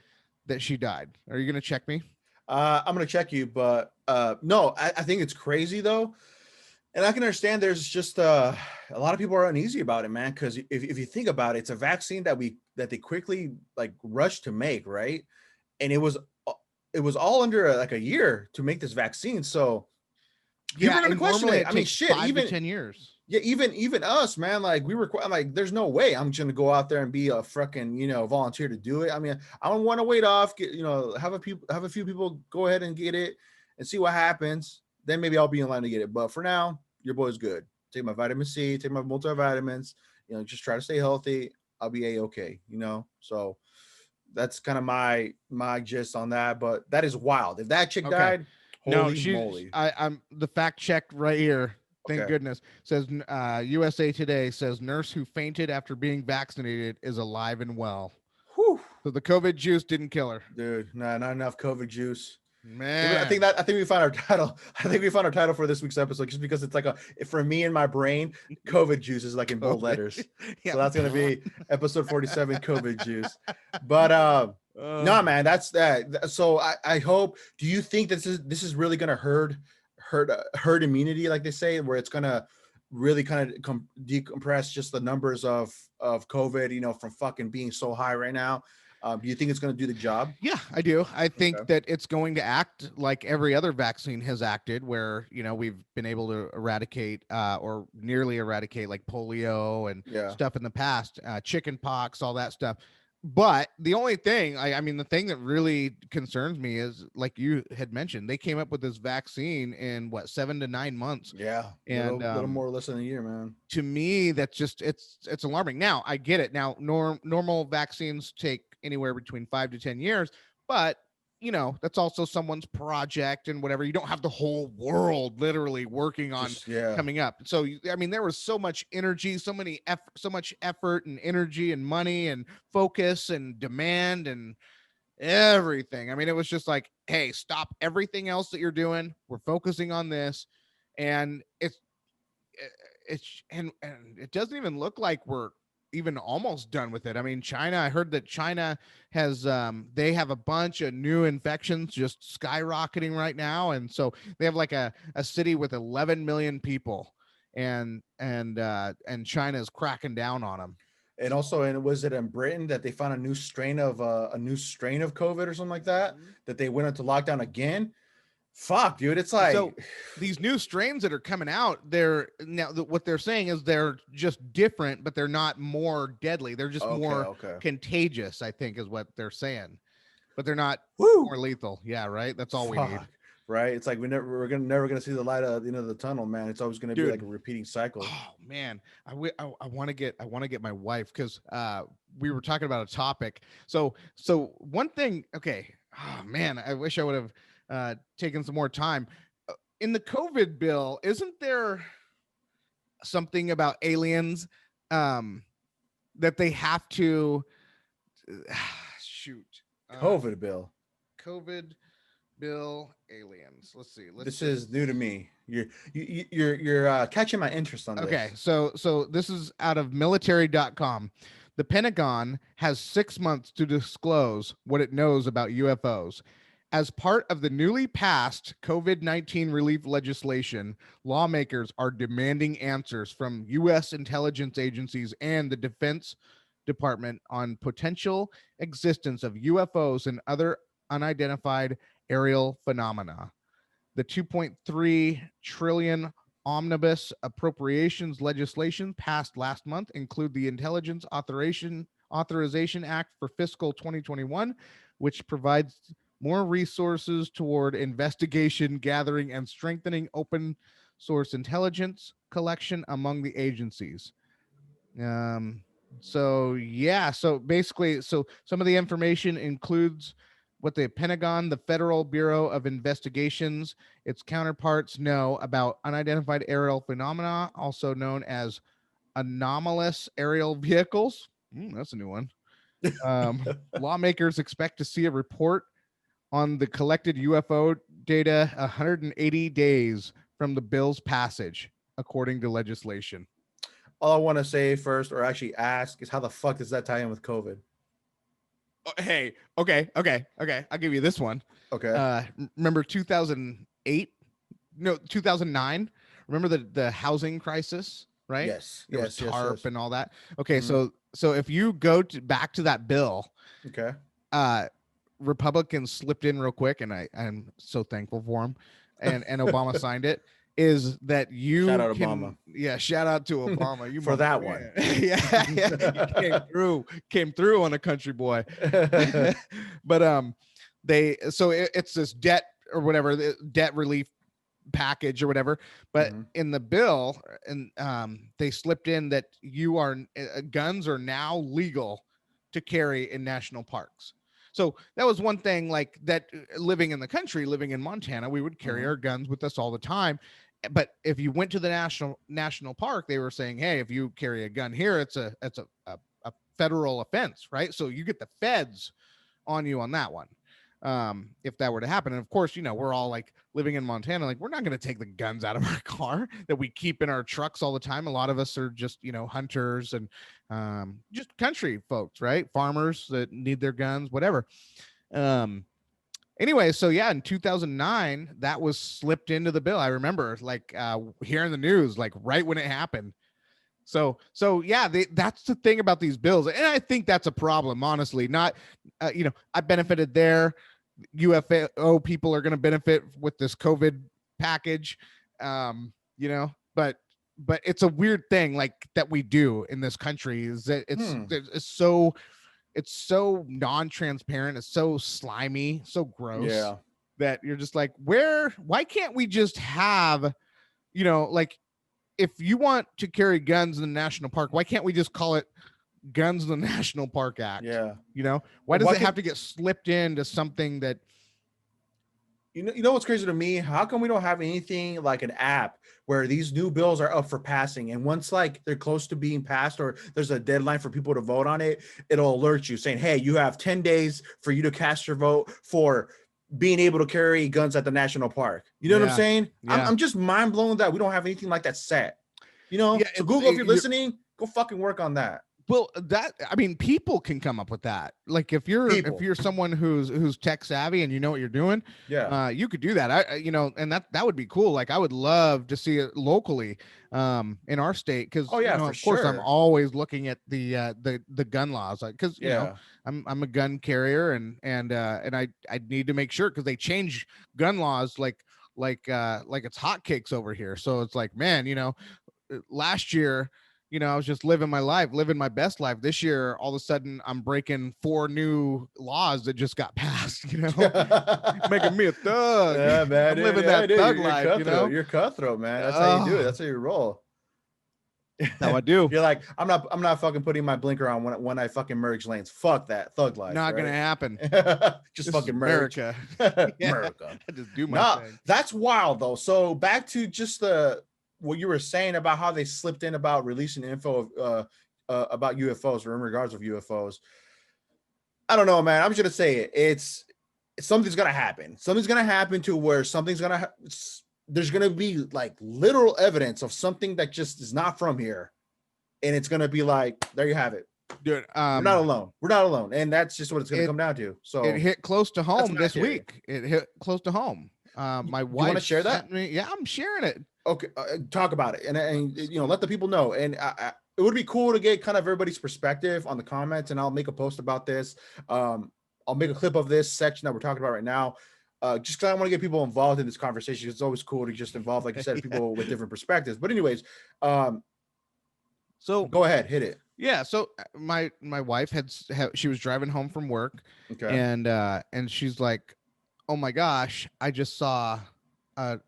[SPEAKER 2] that she died. Are you going to check me?
[SPEAKER 1] I'm gonna check you, but no, I think it's crazy though, and I can understand. There's just a lot of people are uneasy about it, man. Because if you think about it, it's a vaccine that they quickly like rushed to make, right? And it was all under like a year to make this vaccine, so people
[SPEAKER 2] Yeah,
[SPEAKER 1] are gonna
[SPEAKER 2] and
[SPEAKER 1] question
[SPEAKER 2] normally
[SPEAKER 1] it.
[SPEAKER 2] it
[SPEAKER 1] I mean,
[SPEAKER 2] takes
[SPEAKER 1] shit,
[SPEAKER 2] 5 to 10 years.
[SPEAKER 1] yeah, even us, man. Like we were, I'm like, there's no way I'm just gonna go out there and be a fucking, volunteer to do it. I mean, I don't want to wait off, have a few people go ahead and get it and see what happens. Then maybe I'll be in line to get it. But for now, your boy's good. Take my vitamin C, take my multivitamins. Just try to stay healthy. I'll be a-okay. So that's kind of my gist on that. But that is wild. If that chick
[SPEAKER 2] Okay.
[SPEAKER 1] died,
[SPEAKER 2] No,
[SPEAKER 1] holy moly.
[SPEAKER 2] I'm the fact check right here. Thank
[SPEAKER 1] Okay.
[SPEAKER 2] goodness. Says USA Today says nurse who fainted after being vaccinated is alive and well.
[SPEAKER 1] Whew.
[SPEAKER 2] So the COVID juice didn't kill her.
[SPEAKER 1] Dude, nah, not enough COVID juice.
[SPEAKER 2] Man.
[SPEAKER 1] I think we found our title. I think we found our title for this week's episode just because it's like for me in my brain, COVID juice is like in bold
[SPEAKER 2] COVID.
[SPEAKER 1] letters.
[SPEAKER 2] Yeah.
[SPEAKER 1] So that's gonna be episode 47, COVID juice. But no, man, that's that. So I hope. Do you think this is really gonna herd immunity, like they say, where it's gonna really kind of decompress just the numbers of COVID, from fucking being so high right now? Do you think it's gonna do the job?
[SPEAKER 2] Yeah, I do. I think
[SPEAKER 1] Okay.
[SPEAKER 2] that it's going to act like every other vaccine has acted, where we've been able to eradicate or nearly eradicate like polio and
[SPEAKER 1] Yeah.
[SPEAKER 2] stuff in the past, chicken pox, all that stuff. But the only thing, I mean, the thing that really concerns me is, like you had mentioned, they came up with this vaccine in what, 7 to 9 months,
[SPEAKER 1] Yeah,
[SPEAKER 2] and
[SPEAKER 1] little more or less than a year, man.
[SPEAKER 2] to me that's just it's alarming. Now I get it. Now normal vaccines take anywhere between 5 to 10 years, but that's also someone's project and whatever. You don't have the whole world literally working on
[SPEAKER 1] Just yeah,
[SPEAKER 2] coming up. So I mean, there was so much energy, so much effort and energy and money and focus and demand and everything. I mean, it was just like, hey, stop everything else that you're doing, we're focusing on this. And it's it doesn't even look like we're even almost done with it. I mean, China, I heard that China has they have a bunch of new infections just skyrocketing right now, and so they have like a city with 11 million people, and China's cracking down on them.
[SPEAKER 1] and also, and was it in Britain that they found a new strain of COVID or something like that that they went into lockdown again? Fuck, dude, it's
[SPEAKER 2] So
[SPEAKER 1] like
[SPEAKER 2] these new strains that are coming out, they're now what they're saying is they're just different, but they're not more deadly. They're just
[SPEAKER 1] okay,
[SPEAKER 2] more
[SPEAKER 1] okay,
[SPEAKER 2] contagious, I think, is what they're saying. But they're not
[SPEAKER 1] woo,
[SPEAKER 2] more lethal. Yeah, right. That's all we need,
[SPEAKER 1] fuck, right? It's like never gonna see the light at the end of the tunnel, man. It's always gonna be like
[SPEAKER 2] dude.
[SPEAKER 1] a repeating cycle.
[SPEAKER 2] Oh man, I want to get my wife, because we were talking about a topic. So one thing. Okay. Oh man, I wish I would have taken some more time. In the COVID bill, isn't there something about aliens um, that they have to shoot?
[SPEAKER 1] COVID bill.
[SPEAKER 2] COVID bill aliens. Let's see. Let's
[SPEAKER 1] This
[SPEAKER 2] just
[SPEAKER 1] is new to me. You're catching my interest on
[SPEAKER 2] okay.
[SPEAKER 1] this.
[SPEAKER 2] So this is out of military.com. The Pentagon has 6 months to disclose what it knows about UFOs. As part of the newly passed COVID-19 relief legislation, lawmakers are demanding answers from U.S. intelligence agencies and the Defense Department on potential existence of UFOs and other unidentified aerial phenomena. The 2.3 trillion omnibus appropriations legislation passed last month include the Intelligence Authorization Act for fiscal 2021, which provides more resources toward investigation, gathering, and strengthening open source intelligence collection among the agencies. Um, so yeah, so basically, so some of the information includes what the Pentagon, the Federal Bureau of Investigations, its counterparts know about unidentified aerial phenomena, also known as anomalous aerial vehicles. That's a new one. Lawmakers expect to see a report on the collected UFO data 180 days from the bill's passage, according to legislation.
[SPEAKER 1] All I want to say first, or actually ask, is how the fuck does that tie in with COVID?
[SPEAKER 2] Hey, okay. I'll give you this one.
[SPEAKER 1] Okay.
[SPEAKER 2] Remember 2008? No, 2009. Remember the housing crisis, right?
[SPEAKER 1] Yes.
[SPEAKER 2] There was
[SPEAKER 1] Yes. Yes.
[SPEAKER 2] TARP
[SPEAKER 1] Yes.
[SPEAKER 2] and all that. Okay,
[SPEAKER 1] Mhm.
[SPEAKER 2] so if you go back to that bill,
[SPEAKER 1] Okay.
[SPEAKER 2] uh, Republicans slipped in real quick, and I'm so thankful for them, and Obama signed it. Is that
[SPEAKER 1] Shout
[SPEAKER 2] you
[SPEAKER 1] out
[SPEAKER 2] can,
[SPEAKER 1] Obama
[SPEAKER 2] yeah, shout out to Obama, you
[SPEAKER 1] for
[SPEAKER 2] mother,
[SPEAKER 1] that one.
[SPEAKER 2] yeah, yeah, he came through on a country boy. But it's this debt or whatever, the debt relief package or whatever, but
[SPEAKER 1] Mhm.
[SPEAKER 2] in the bill, and they slipped in that guns are now legal to carry in national parks. So that was one thing, like that, living in the country, living in Montana, we would carry
[SPEAKER 1] Mhm.
[SPEAKER 2] our guns with us all the time. But if you went to the national park, they were saying, hey, if you carry a gun here, it's a federal offense, right? So you get the feds on you on that one, if that were to happen. And of course, we're all like living in Montana, like we're not going to take the guns out of our car that we keep in our trucks all the time. A lot of us are just hunters and just country folks, right? Farmers that need their guns, whatever. um Anyway, so yeah, in 2009 that was slipped into the bill. I remember like hearing the news like right when it happened. So yeah, that's the thing about these bills, and I think that's a problem, honestly. Not, I benefited there. UFO people are going to benefit with this COVID package, but it's a weird thing like that we do in this country, is that it's so non-transparent, it's so slimy, so gross,
[SPEAKER 1] Yeah.
[SPEAKER 2] that you're just like, why can't we just have, like, if you want to carry guns in the national park, why can't we just call it Guns in the National Park Act?
[SPEAKER 1] Yeah.
[SPEAKER 2] Why does
[SPEAKER 1] Why
[SPEAKER 2] it have
[SPEAKER 1] can
[SPEAKER 2] to get slipped into something that?
[SPEAKER 1] you know what's crazy to me? How come we don't have anything like an app where these new bills are up for passing, and once like they're close to being passed or there's a deadline for people to vote on it, it'll alert you saying, "Hey, you have 10 days for you to cast your vote for being able to carry guns at the national park." You know what I'm
[SPEAKER 2] Yeah,
[SPEAKER 1] saying? I'm,
[SPEAKER 2] yeah,
[SPEAKER 1] I'm just mind blown that we don't have anything like that set.
[SPEAKER 2] yeah.
[SPEAKER 1] So Google, if you're listening, go fucking work on that.
[SPEAKER 2] Well, that, I mean, people can come up with that. Like if you're
[SPEAKER 1] People.
[SPEAKER 2] someone who's tech savvy and you know what you're doing,
[SPEAKER 1] Yeah.
[SPEAKER 2] you could do that. And that would be cool. Like I would love to see it locally, in our state,
[SPEAKER 1] Oh
[SPEAKER 2] because
[SPEAKER 1] yeah, for
[SPEAKER 2] of course I'm
[SPEAKER 1] sure.
[SPEAKER 2] always looking at the gun laws, because
[SPEAKER 1] Yeah.
[SPEAKER 2] I'm a gun carrier, and I need to make sure, because they change gun laws like it's hotcakes over here. So it's like, man, last year, I was just living my life, living my best life. This year, all of a sudden, I'm breaking 4 new laws that just got passed, making me a thug.
[SPEAKER 1] Yeah, man.
[SPEAKER 2] I'm
[SPEAKER 1] Dude,
[SPEAKER 2] living
[SPEAKER 1] yeah,
[SPEAKER 2] that
[SPEAKER 1] dude,
[SPEAKER 2] thug
[SPEAKER 1] you're
[SPEAKER 2] life,
[SPEAKER 1] cutthroat. You're cutthroat, man. That's how you do it.
[SPEAKER 2] Oh,
[SPEAKER 1] That's how you roll.
[SPEAKER 2] that's how I do.
[SPEAKER 1] You're like, I'm not fucking putting my blinker on when I fucking merge lanes. Fuck that. Thug life,
[SPEAKER 2] Not gonna
[SPEAKER 1] right?
[SPEAKER 2] happen.
[SPEAKER 1] Just
[SPEAKER 2] This is
[SPEAKER 1] fucking merge.
[SPEAKER 2] America. Yeah,
[SPEAKER 1] America.
[SPEAKER 2] I just do my
[SPEAKER 1] No,
[SPEAKER 2] thing.
[SPEAKER 1] that's wild though. So back to just what you were saying about how they slipped in about releasing info of about UFOs or in regards of UFOs. I don't know, man. I'm just gonna say it. It's something's gonna happen. Something's gonna happen to where there's gonna be like literal evidence of something that just is not from here, and it's gonna be like, there you have it.
[SPEAKER 2] Dude,
[SPEAKER 1] We're not alone. We're not alone, and that's just what it's gonna
[SPEAKER 2] it
[SPEAKER 1] come down to.
[SPEAKER 2] it
[SPEAKER 1] So
[SPEAKER 2] hit close to
[SPEAKER 1] that's
[SPEAKER 2] home
[SPEAKER 1] my
[SPEAKER 2] this
[SPEAKER 1] theory.
[SPEAKER 2] week. It hit close to home. My
[SPEAKER 1] Do you want
[SPEAKER 2] wife
[SPEAKER 1] to share that?
[SPEAKER 2] sent me. Yeah, I'm sharing it.
[SPEAKER 1] Okay, talk about it, and let the people know. And it would be cool to get kind of everybody's perspective on the comments, and I'll make a post about this. I'll make a clip of this section that we're talking about right now, just because I want to get people involved in this conversation. It's always cool to just involve, like you said,
[SPEAKER 2] Yeah.
[SPEAKER 1] people with different perspectives. But anyways, um,
[SPEAKER 2] So
[SPEAKER 1] go ahead, hit it.
[SPEAKER 2] yeah, so my wife she was driving home from work,
[SPEAKER 1] Okay.
[SPEAKER 2] and she's like, "Oh my gosh, I just saw, I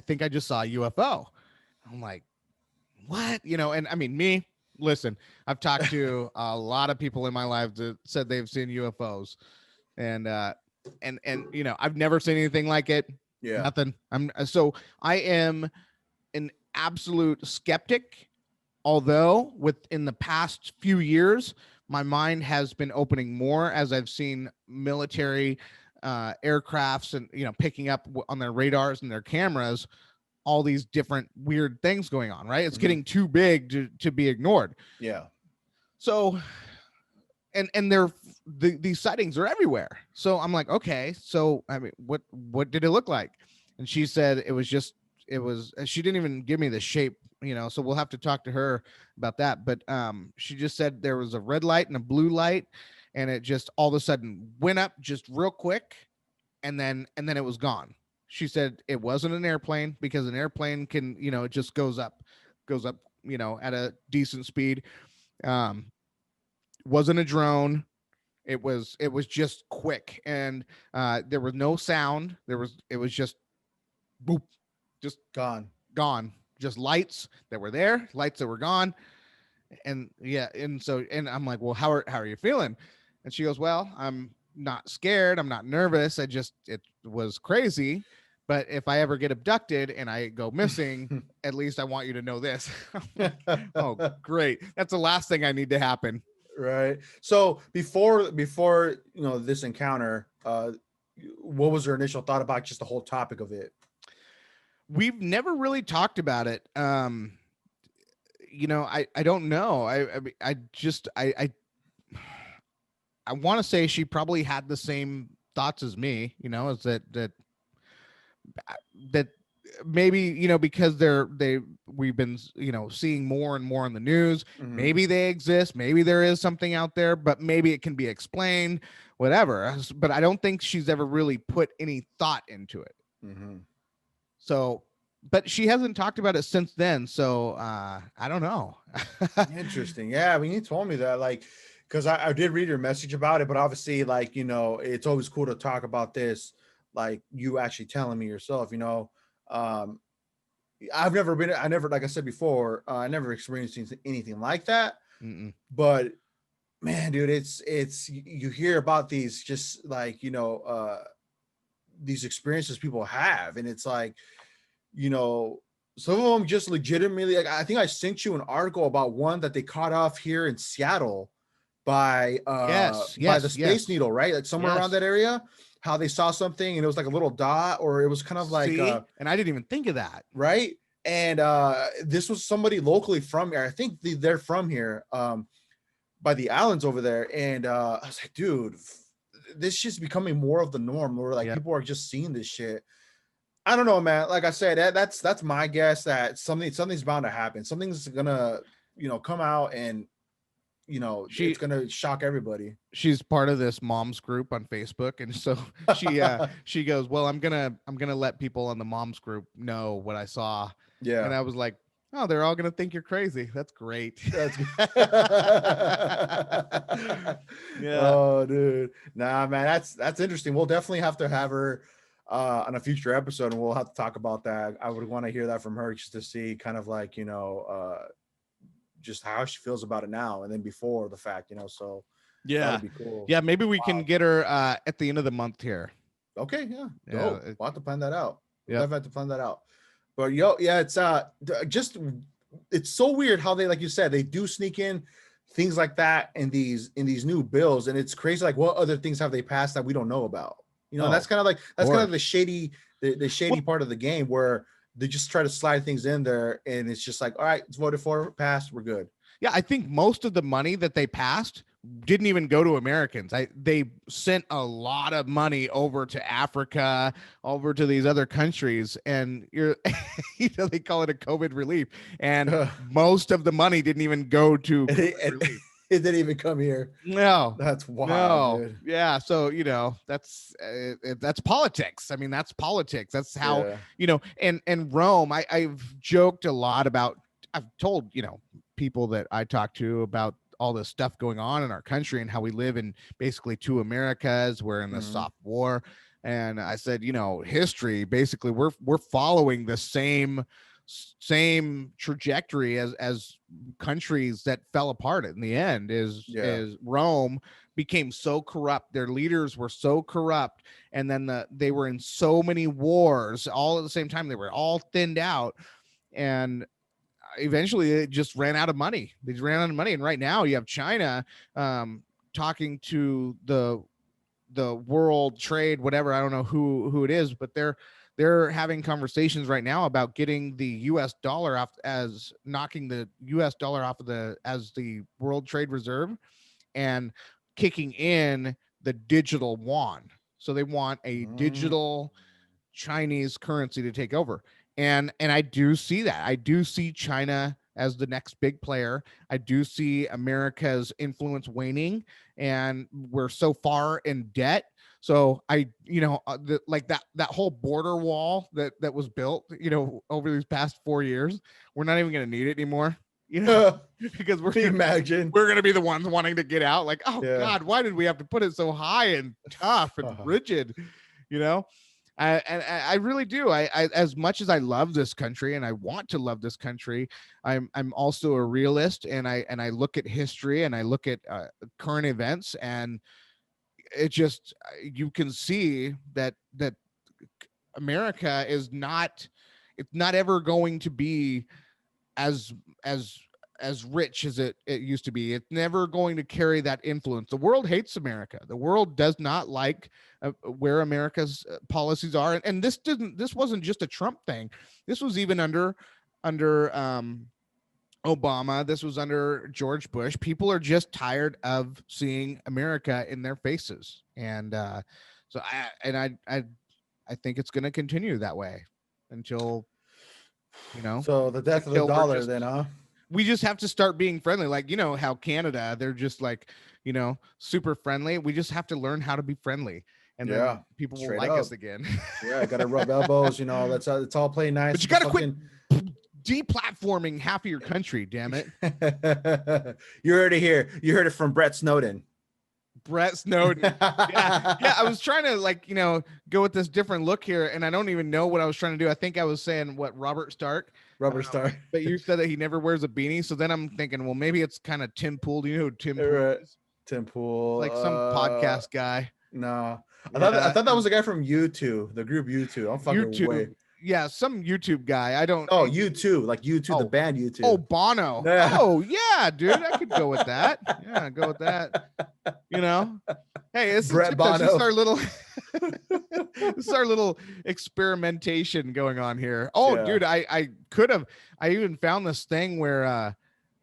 [SPEAKER 2] think I just saw a UFO." I'm like, "What?" And I mean, listen, I've talked to a lot of people in my life that said they've seen UFOs, and I've never seen anything like it.
[SPEAKER 1] Yeah.
[SPEAKER 2] Nothing. I am an absolute skeptic although within the past few years, my mind has been opening more as I've seen military aircrafts and, picking up on their radars and their cameras all these different weird things going on, right? It's getting too big to be ignored.
[SPEAKER 1] Yeah.
[SPEAKER 2] So, and these sightings are everywhere. So I'm like, okay, so I mean, what did it look like? And she said she didn't even give me the shape, so we'll have to talk to her about that. But she just said there was a red light and a blue light, and it just all of a sudden went up just real quick, and then it was gone. She said it wasn't an airplane, because an airplane can, it just goes up, at a decent speed. Wasn't a drone. It was just quick, and there was no sound. It was just boop, just gone. Just lights that were there, lights that were gone. And yeah, and I'm like, well, how are you feeling? And she goes, well, I'm not scared, I'm not nervous, it was crazy, but if I ever get abducted and I go missing, at least I want you to know this. Oh, great. That's the last thing I need to happen.
[SPEAKER 1] Right. So before this encounter, what was your initial thought about just the whole topic of it?
[SPEAKER 2] We've never really talked about it. I don't know. I want to say she probably had the same thoughts as me, is that maybe, because we've been, seeing more and more in the news. Maybe they exist, maybe there is something out there, but maybe it can be explained, whatever. But I don't think she's ever really put any thought into it. So, but she hasn't talked about it since then, so I don't know.
[SPEAKER 1] Interesting. Yeah, when you told me that, like, because I did read your message about it, but obviously, like, it's always cool to talk about this, like you actually telling me yourself. I never, like I said before, I never experienced anything like that. But man, dude, it's you hear about these, just like, these experiences people have, and it's like, some of them just legitimately, like, I think I sent you an article about one that they caught off here in Seattle by the Space Needle, right? Like somewhere around that area, how they saw something and it was like a little dot, or it was kind of like
[SPEAKER 2] and I didn't even think of that.
[SPEAKER 1] Right. And this was somebody locally from here. I think they're from here, by the islands over there. And I was like, dude, this is just becoming more of the norm, where like people are just seeing this shit. I don't know, man. Like I said, that's my guess, that something's bound to happen. Something's gonna, come out, and it's gonna shock everybody.
[SPEAKER 2] She's part of this moms group on Facebook, and so she goes, well, I'm gonna let people on the moms group know what I saw.
[SPEAKER 1] Yeah.
[SPEAKER 2] And I was like, oh, they're all gonna think you're crazy. That's great.
[SPEAKER 1] That's Oh, dude. Nah, man, that's interesting. We'll definitely have to have her on a future episode, and we'll have to talk about that. I would want to hear that from her, just to see kind of like, just how she feels about it now, and then before the fact, so that'd be cool.
[SPEAKER 2] Yeah, maybe we can get her at the end of the month here.
[SPEAKER 1] Okay, yeah. We'll have to plan that out. Yeah, have to plan that out. But it's it's so weird how they, like you said, they do sneak in things like that in these new bills, and it's crazy. Like, what other things have they passed that we don't know about? That's kind of like the shady part of the game, where they just try to slide things in there, and it's just like, all right, it's voted for, passed, we're good.
[SPEAKER 2] Yeah, I think most of the money that they passed didn't even go to Americans. They sent a lot of money over to Africa, over to these other countries, and they call it a COVID relief, and most of the money didn't even go to relief.
[SPEAKER 1] It didn't even come here.
[SPEAKER 2] No,
[SPEAKER 1] that's wild.
[SPEAKER 2] No, yeah. So that's politics. I mean, that's politics. That's how and Rome. I've joked a lot about. I've told people that I talk to about all this stuff going on in our country, and how we live in basically two Americas. We're in the soft war, and I said, history, basically, we're following the same trajectory as countries that fell apart in the end. Is Rome became so corrupt, their leaders were so corrupt, and then they were in so many wars all at the same time. They were all thinned out, and eventually it just ran out of money. They just ran out of money. And right now you have China talking to the world trade, whatever. I don't know who it is, but they're having conversations right now about getting the US dollar off, as knocking the US dollar off of as the world trade reserve, and kicking in the digital yuan. So they want a digital Chinese currency to take over. And I do see that. I do see China as the next big player. I do see America's influence waning, and we're so far in debt. So like that whole border wall that was built, over these past 4 years, we're not even going to need it anymore. Because
[SPEAKER 1] imagine
[SPEAKER 2] we're gonna be the ones wanting to get out. Like, oh God, why did we have to put it so high and tough and rigid? I really do. I as much as I love this country and I want to love this country, I'm also a realist, and I look at history and I look at current events, and it just, you can see that America is not, it's not ever going to be as rich as it used to be. It's never going to carry that influence. The world hates America. The world does not like where America's policies are. And this wasn't just a Trump thing. This was even under Obama. This was under George Bush. People are just tired of seeing America in their faces. And so I think it's going to continue that way until,
[SPEAKER 1] so the death of the dollar, then, huh?
[SPEAKER 2] We just have to start being friendly. Like, how Canada, they're just like, super friendly. We just have to learn how to be friendly, and then people will like us again.
[SPEAKER 1] Gotta rub elbows, let's all play nice.
[SPEAKER 2] But you gotta quit deplatforming half of your country, damn it.
[SPEAKER 1] You heard it here. You heard it from Brett Snowden.
[SPEAKER 2] Yeah, I was trying to go with this different look here, and I don't even know what I was trying to do. I think I was saying Robert Stark, but you said that he never wears a beanie, so then I'm thinking, well, maybe it's kind of Tim Pool. Do you know who Tim Pool is?
[SPEAKER 1] Tim Pool,
[SPEAKER 2] like some podcast guy.
[SPEAKER 1] No, I thought that was a guy from U2, the group U2. I'm fucking way.
[SPEAKER 2] Yeah, some YouTube guy. I don't.
[SPEAKER 1] Oh, U2, like U2, the band U2.
[SPEAKER 2] Oh, Bono. Yeah. Oh, yeah, dude. I could go with that. Yeah, go with that. Hey, this is our little, this is our little experimentation going on here. Oh, yeah. Dude, I even found this thing where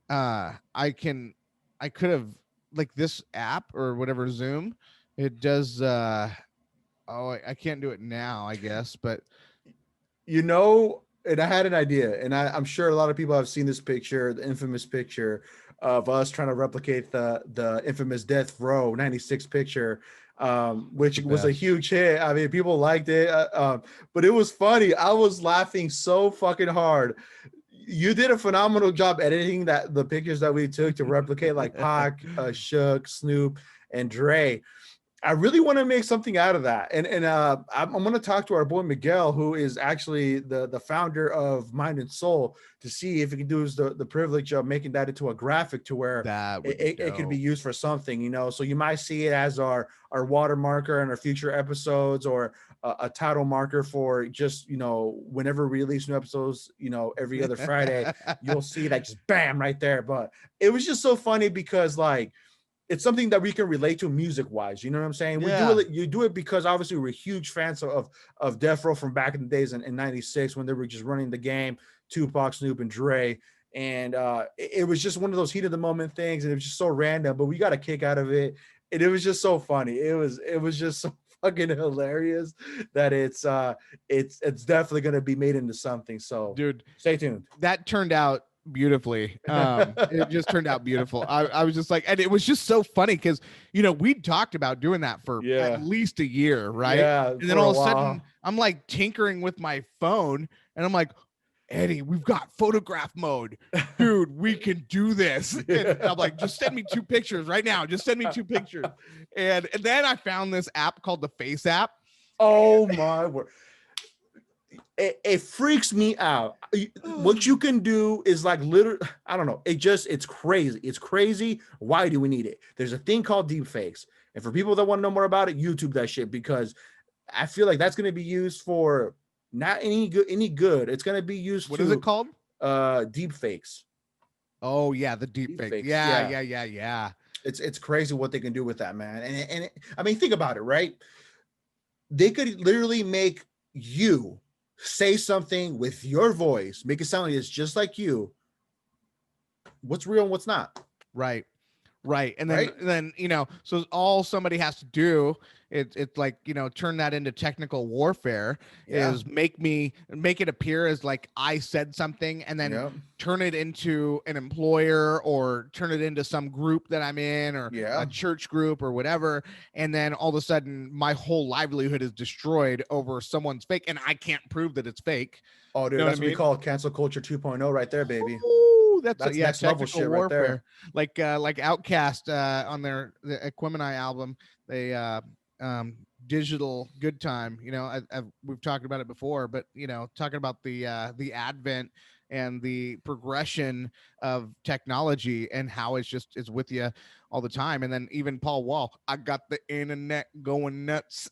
[SPEAKER 2] I could have, like, this app or whatever, Zoom. It does. I can't do it now, I guess, but.
[SPEAKER 1] And I had an idea, and I'm sure a lot of people have seen this picture, the infamous picture of us trying to replicate the infamous Death Row 96 picture, which was a huge hit. I mean, people liked it, but it was funny. I was laughing so fucking hard. You did a phenomenal job editing the pictures that we took to replicate, like Pac, Shook, Snoop, and Dre. I really want to make something out of that. And I'm going to talk to our boy Miguel, who is actually the founder of Mind and Soul, to see if he can do the privilege of making that into a graphic to where it could be used for something, So you might see it as our watermarker in our future episodes, or a title marker for just, whenever we release new episodes, every other Friday, you'll see that just bam right there. But it was just so funny because, like, it's something that we can relate to music wise. You know what I'm saying? You do it because obviously we're huge fans of Death Row from back in the days in 96 when they were just running the game, Tupac, Snoop, and Dre. And it was just one of those heat of the moment things. And it was just so random, but we got a kick out of it. And it was just so funny. It was just so fucking hilarious that it's definitely going to be made into something. So
[SPEAKER 2] dude,
[SPEAKER 1] stay tuned.
[SPEAKER 2] That turned out beautifully. It just turned out beautiful. I was just like, and it was just so funny because we'd talked about doing that for at least a year, right?
[SPEAKER 1] Yeah,
[SPEAKER 2] and then all of a sudden I'm like tinkering with my phone and I'm like, Eddie, we've got photograph mode, dude, we can do this. And I'm like, just send me 2 pictures right now, just send me 2 pictures. And then I found this app called the Face app.
[SPEAKER 1] Oh my word. It freaks me out. What you can do is like literally, I don't know. It's crazy. It's crazy. Why do we need it? There's a thing called deep fakes. And for people that want to know more about it, YouTube that shit, because I feel like that's going to be used for not any good. It's going to be used.
[SPEAKER 2] What is it called?
[SPEAKER 1] deep fakes.
[SPEAKER 2] Oh yeah, the deep
[SPEAKER 1] Deep
[SPEAKER 2] fake.
[SPEAKER 1] fakes.
[SPEAKER 2] Yeah,
[SPEAKER 1] Yeah.
[SPEAKER 2] yeah, yeah, yeah.
[SPEAKER 1] It's crazy what they can do with that, man. I mean, think about it, right? They could literally make you say something with your voice, make it sound like it's just like you. What's real and what's not,
[SPEAKER 2] Right. Right. And
[SPEAKER 1] right?
[SPEAKER 2] then, so all somebody has to do, it's like, turn that into technical warfare,
[SPEAKER 1] Yeah.
[SPEAKER 2] is make it appear as like I said something, and then
[SPEAKER 1] Yeah.
[SPEAKER 2] turn it into an employer, or turn it into some group that I'm in, or a
[SPEAKER 1] Yeah.
[SPEAKER 2] church group or whatever. And then all of a sudden my whole livelihood is destroyed over someone's fake, and I can't prove that it's fake.
[SPEAKER 1] Oh,
[SPEAKER 2] You know
[SPEAKER 1] dude,
[SPEAKER 2] what I
[SPEAKER 1] that's what we
[SPEAKER 2] mean?
[SPEAKER 1] call cancel culture 2.0 right there, baby.
[SPEAKER 2] Ooh, that's
[SPEAKER 1] That's
[SPEAKER 2] yeah,
[SPEAKER 1] next level
[SPEAKER 2] technical
[SPEAKER 1] shit right there.
[SPEAKER 2] warfare. Like Outcast on the Equimini album, they digital good time. We've talked about it before, but talking about the advent and the progression of technology, and how it's just is with you all the time. And then even Paul Wall, I got the internet going nuts.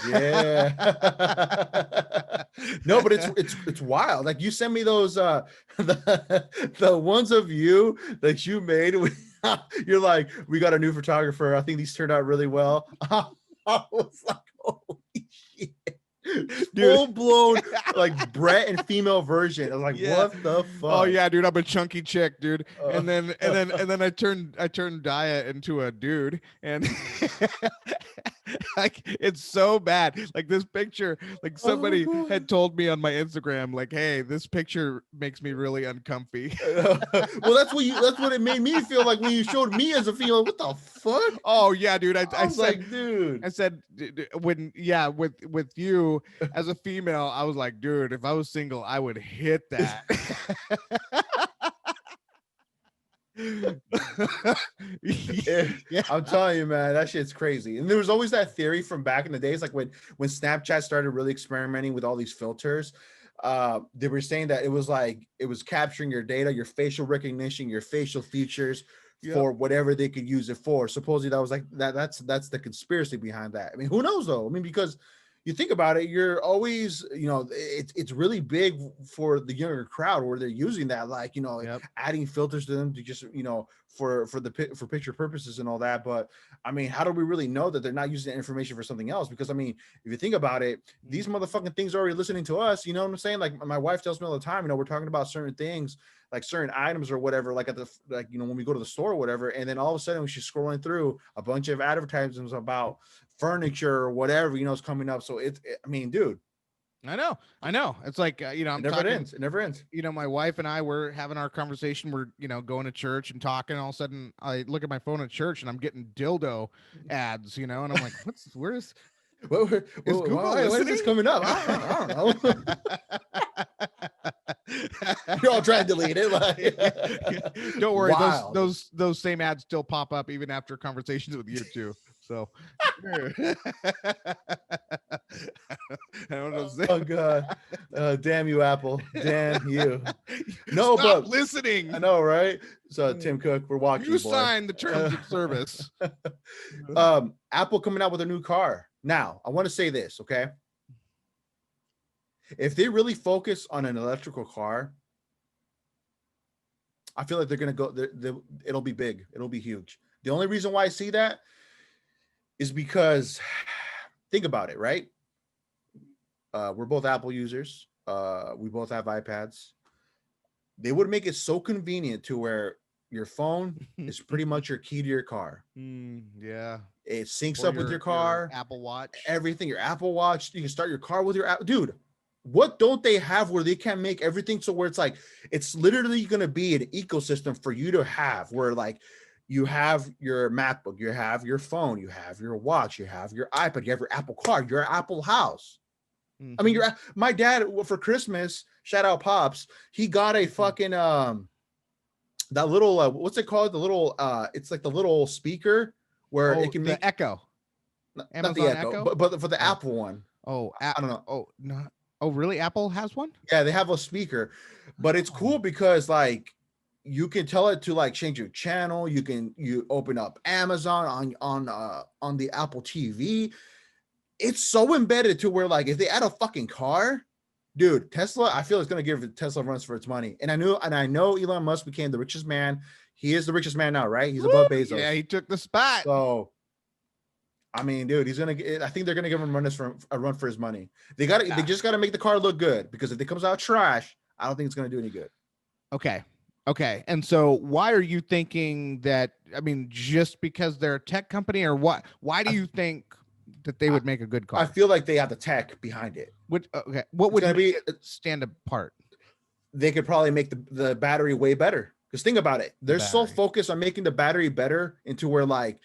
[SPEAKER 1] Yeah. No, but it's wild. Like, you send me those the ones of you that you made with, you're like, we got a new photographer. I think these turned out really well. I was like, holy shit.
[SPEAKER 2] Dude.
[SPEAKER 1] Full blown like Brett and female version. I was like,
[SPEAKER 2] Yeah.
[SPEAKER 1] what the
[SPEAKER 2] Oh
[SPEAKER 1] fuck?
[SPEAKER 2] yeah, dude, I'm a chunky chick, dude. And then I turned Daya into a dude, and like it's so bad. Like this picture, like
[SPEAKER 1] Oh
[SPEAKER 2] somebody
[SPEAKER 1] god.
[SPEAKER 2] had told me on my Instagram, like, hey, this picture makes me really uncomfy.
[SPEAKER 1] Well, that's what it made me feel like when you showed me as a female. What the fuck?
[SPEAKER 2] Oh yeah, dude.
[SPEAKER 1] I
[SPEAKER 2] I
[SPEAKER 1] was
[SPEAKER 2] said
[SPEAKER 1] like, dude.
[SPEAKER 2] I said when yeah with you as a female, I was like, dude, if I was single, I would hit that. Yeah.
[SPEAKER 1] I'm telling you, man, that shit's crazy. And there was always that theory from back in the days, like when Snapchat started really experimenting with all these filters. They were saying that it was capturing your data, your facial recognition, your facial features
[SPEAKER 2] Yep.
[SPEAKER 1] for whatever they could use it for. Supposedly that was like that's the conspiracy behind that. I mean, who knows though? I mean, because you think about it, you're always, it's really big for the younger crowd where they're using that, like,
[SPEAKER 2] Yep.
[SPEAKER 1] adding filters to them to just, for for picture purposes and all that. But I mean, how do we really know that they're not using that information for something else? Because I mean, if you think about it, these motherfucking things are already listening to us. You know what I'm saying? Like, my wife tells me all the time, we're talking about certain things, like certain items or whatever, like when we go to the store or whatever, and then all of a sudden when she's scrolling through a bunch of advertisements about furniture or whatever, is coming up. So I mean, dude,
[SPEAKER 2] I know. It's like
[SPEAKER 1] it
[SPEAKER 2] I'm
[SPEAKER 1] never
[SPEAKER 2] talking.
[SPEAKER 1] ends. It never ends.
[SPEAKER 2] My wife and I were having our conversation. We're going to church and talking. All of a sudden, I look at my phone at church and I'm getting dildo ads. And I'm like, where's is Google
[SPEAKER 1] Why is
[SPEAKER 2] listening?
[SPEAKER 1] this coming up? I don't know. You're all trying to delete it. Like,
[SPEAKER 2] don't worry,
[SPEAKER 1] wild.
[SPEAKER 2] those same ads still pop up even after conversations with you too. So I don't know.
[SPEAKER 1] Oh god, damn you, Apple, damn you. No,
[SPEAKER 2] Stop
[SPEAKER 1] but
[SPEAKER 2] listening.
[SPEAKER 1] I know, right? So Tim Cook, we're watching
[SPEAKER 2] You
[SPEAKER 1] you, boy.
[SPEAKER 2] signed the terms of service.
[SPEAKER 1] Apple coming out with a new car. Now, I want to say this, okay? If they really focus on an electrical car, I feel like they're gonna go. It'll be big. It'll be huge. The only reason why I see that is because, think about it, right? We're both Apple users. We both have iPads. They would make it so convenient to where your phone is pretty much your key to your car.
[SPEAKER 2] Yeah.
[SPEAKER 1] It syncs
[SPEAKER 2] Or
[SPEAKER 1] up with your car,
[SPEAKER 2] Apple Watch.
[SPEAKER 1] everything, your Apple Watch. You can start your car with your app. Dude, what don't they have where they can make everything so where it's like, it's literally going to be an ecosystem for you to have, where like you have your MacBook, you have your phone, you have your watch, you have your iPad, you have your Apple car, your Apple house. I mean, my dad for Christmas, shout out Pops, he got a fucking that little what's it called? The little it's like the little speaker where it can make
[SPEAKER 2] the Echo.
[SPEAKER 1] not the Echo, but for the Apple one. I don't know.
[SPEAKER 2] Oh, no. Oh, really? Apple has one?
[SPEAKER 1] Yeah, they have a speaker, but it's cool because like you can tell it to like change your channel. You open up Amazon on the Apple TV. It's so embedded to where like if they add a fucking car, dude, Tesla, I feel it's gonna give Tesla runs for its money. And I know Elon Musk became the richest man. He is the richest man now, right? He's
[SPEAKER 2] Woo!
[SPEAKER 1] above
[SPEAKER 2] Yeah,
[SPEAKER 1] Bezos.
[SPEAKER 2] he took the spot.
[SPEAKER 1] So I mean, dude, he's gonna. I think they're gonna give him a run for his money. They got. They
[SPEAKER 2] Yeah.
[SPEAKER 1] just got to make the car look good because if it comes out trash, I don't think it's gonna do any good.
[SPEAKER 2] Okay. Okay. And so why are you thinking that? I mean, just because they're a tech company, or what? Why do you think that they would make a good
[SPEAKER 1] I
[SPEAKER 2] car?
[SPEAKER 1] feel like they have the tech behind it.
[SPEAKER 2] Okay. What
[SPEAKER 1] It's
[SPEAKER 2] would
[SPEAKER 1] gonna
[SPEAKER 2] make
[SPEAKER 1] be.
[SPEAKER 2] it stand apart?
[SPEAKER 1] They could probably make the battery way better. Because think about it,
[SPEAKER 2] The
[SPEAKER 1] they're so
[SPEAKER 2] battery.
[SPEAKER 1] focused on making the battery better into where like,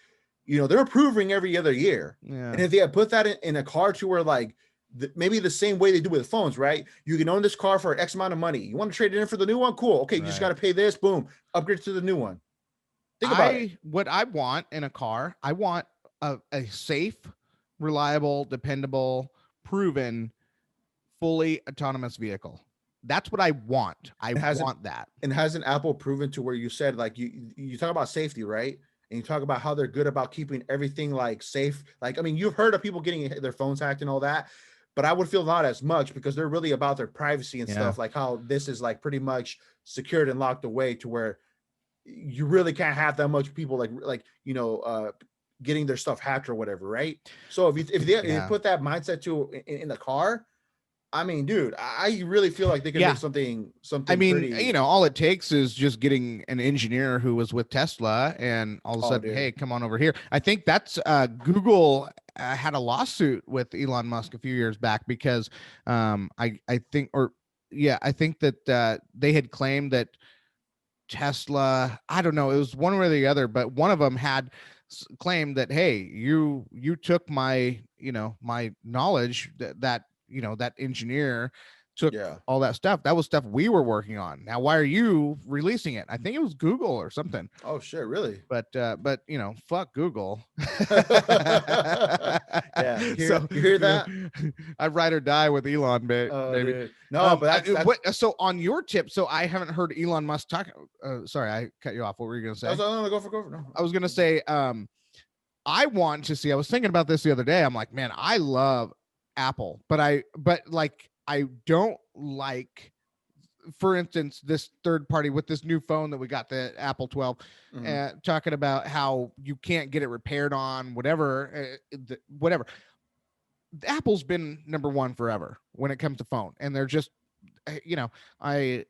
[SPEAKER 1] they're improving every other year.
[SPEAKER 2] Yeah.
[SPEAKER 1] And if they had put that in a car to where like maybe the same way they do with phones, right? You can own this car for X amount of money. You want to trade it in for the new one? Cool. Okay, you just got to pay this. Boom, upgrade to the new one. Think about it.
[SPEAKER 2] What I want in a car, I want a safe, reliable, dependable, proven, fully autonomous vehicle. That's what I want. I want that.
[SPEAKER 1] And hasn't Apple proven to where you said like you talk about safety, right? And you talk about how they're good about keeping everything like safe. Like, I mean, you've heard of people getting their phones hacked and all that, but I would feel not as much because they're really about their privacy and stuff. Like how this is like pretty much secured and locked away to where you really can't have that much people getting their stuff hacked or whatever, right? So if you put that mindset to in the car, I mean, dude, I really feel like they can make something.
[SPEAKER 2] I mean,
[SPEAKER 1] pretty...
[SPEAKER 2] all it takes is just getting an engineer who was with Tesla, and all of a sudden, hey, come on over here. I think that's Google had a lawsuit with Elon Musk a few years back because I think that they had claimed that Tesla, I don't know, it was one way or the other, but one of them had claimed that, hey, you took my my knowledge that that engineer took all that stuff. That was stuff we were working on. Now, why are you releasing it? I think it was Google or something.
[SPEAKER 1] Oh shit, really?
[SPEAKER 2] But fuck Google.
[SPEAKER 1] Yeah, you hear that?
[SPEAKER 2] I ride or die with Elon, baby.
[SPEAKER 1] Dude. No, but that's...
[SPEAKER 2] So on your tip, so I haven't heard Elon Musk talk. Sorry, I cut you off. What were you gonna say?
[SPEAKER 1] Go for. No.
[SPEAKER 2] I was gonna say, I want to see. I was thinking about this the other day. I'm like, man, I love Apple, but I don't like, for instance, this third party with this new phone that we got, the Apple 12, talking about how you can't get it repaired on whatever. Apple's been number one forever when it comes to phone, and they're just, I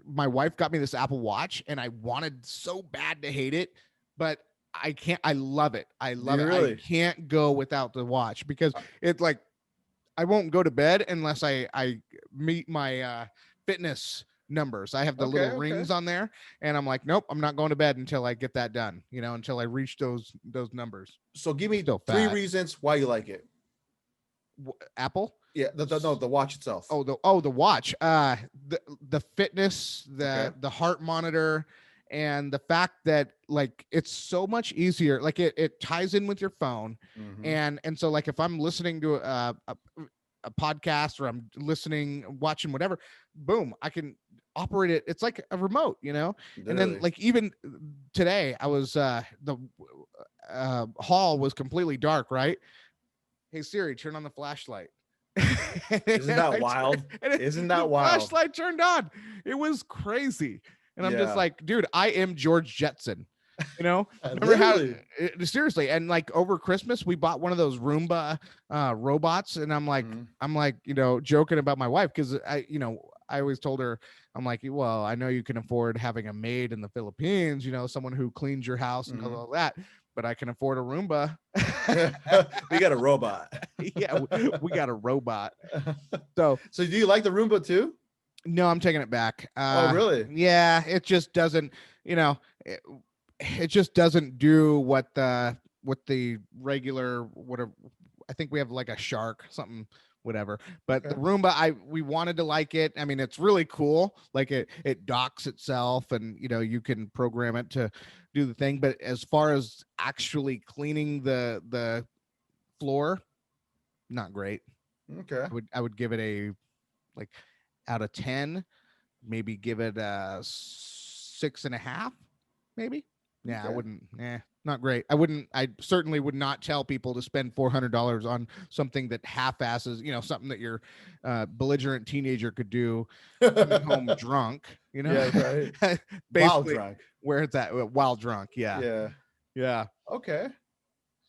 [SPEAKER 2] my wife got me this Apple Watch, and I wanted so bad to hate it, but I can't. I love it. I love it. Really? I can't go without the watch because it's like I won't go to bed unless I meet my fitness numbers. I have the little rings on there, and I'm like, nope, I'm not going to bed until I get that done. Until I reach those numbers.
[SPEAKER 1] So give me 3 reasons why you like it.
[SPEAKER 2] Apple?
[SPEAKER 1] Yeah, the watch itself.
[SPEAKER 2] The watch. The fitness, the heart monitor, and the fact that like it's so much easier. Like it ties in with your phone, and so like if I'm listening to a podcast or I'm watching whatever, boom, I can operate it. It's like a remote, Literally. And then like even today, I was the hall was completely dark, right? Hey Siri, turn on the flashlight.
[SPEAKER 1] Isn't that wild? Isn't that wild?
[SPEAKER 2] Flashlight turned on. It was crazy. And I'm just like, dude, I am George Jetson. Remember how seriously? And like over Christmas, we bought one of those Roomba robots, and I'm like, joking about my wife because I always told her, I'm like, well, I know you can afford having a maid in the Philippines, someone who cleans your house and all that, but I can afford a Roomba.
[SPEAKER 1] We got a robot.
[SPEAKER 2] Yeah, we got a robot. So
[SPEAKER 1] do you like the Roomba too?
[SPEAKER 2] No, I'm taking it back.
[SPEAKER 1] Oh, really?
[SPEAKER 2] Yeah, it just doesn't, it just doesn't do what the regular whatever. I think we have like a Shark, something, whatever. But the Roomba, we wanted to like it. I mean, it's really cool. Like it docks itself, and you can program it to do the thing. But as far as actually cleaning the floor, not great.
[SPEAKER 1] Okay.
[SPEAKER 2] I would give it a like out of 10, maybe give it a 6.5, maybe. Yeah, I
[SPEAKER 1] Okay.
[SPEAKER 2] wouldn't. Not great. I wouldn't. I certainly would not tell people to spend $400 on something that half-asses. Something that your belligerent teenager could do, coming home drunk.
[SPEAKER 1] Yeah, right. While
[SPEAKER 2] Basically,
[SPEAKER 1] drunk.
[SPEAKER 2] where it's at while drunk. Yeah,
[SPEAKER 1] Yeah.
[SPEAKER 2] yeah.
[SPEAKER 1] Okay.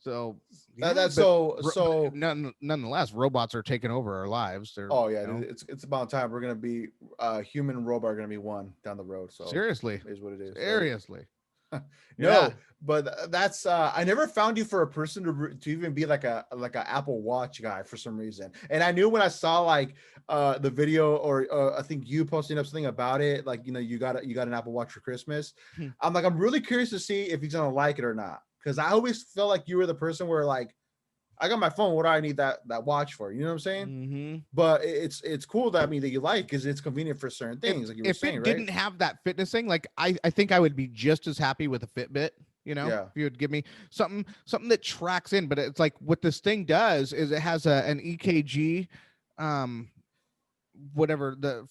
[SPEAKER 2] So yeah,
[SPEAKER 1] That's
[SPEAKER 2] but
[SPEAKER 1] so.
[SPEAKER 2] nonetheless, robots are taking over our lives. They're
[SPEAKER 1] Oh yeah, dude, it's about time we're gonna be human and robot are gonna be one down the road. So
[SPEAKER 2] seriously,
[SPEAKER 1] is what it is, right?
[SPEAKER 2] seriously. Yeah.
[SPEAKER 1] No, but that's I never found you for a person to even be like a Apple Watch guy for some reason. And I knew when I saw like the video or I think you posting up something about it, like you got an Apple Watch for Christmas. I'm like I'm really curious to see if he's gonna like it or not because I always felt like you were the person where like I got my phone. What do I need that watch for? You know what I'm saying?
[SPEAKER 2] Mm-hmm.
[SPEAKER 1] But it's cool that that you like because it's convenient for certain
[SPEAKER 2] if
[SPEAKER 1] things, like you were
[SPEAKER 2] if
[SPEAKER 1] saying,
[SPEAKER 2] it
[SPEAKER 1] right?
[SPEAKER 2] didn't have that fitness thing, like I think I would be just as happy with a Fitbit.
[SPEAKER 1] Yeah.
[SPEAKER 2] If you would give me something that tracks in, but it's like what this thing does is it has an EKG, um, whatever the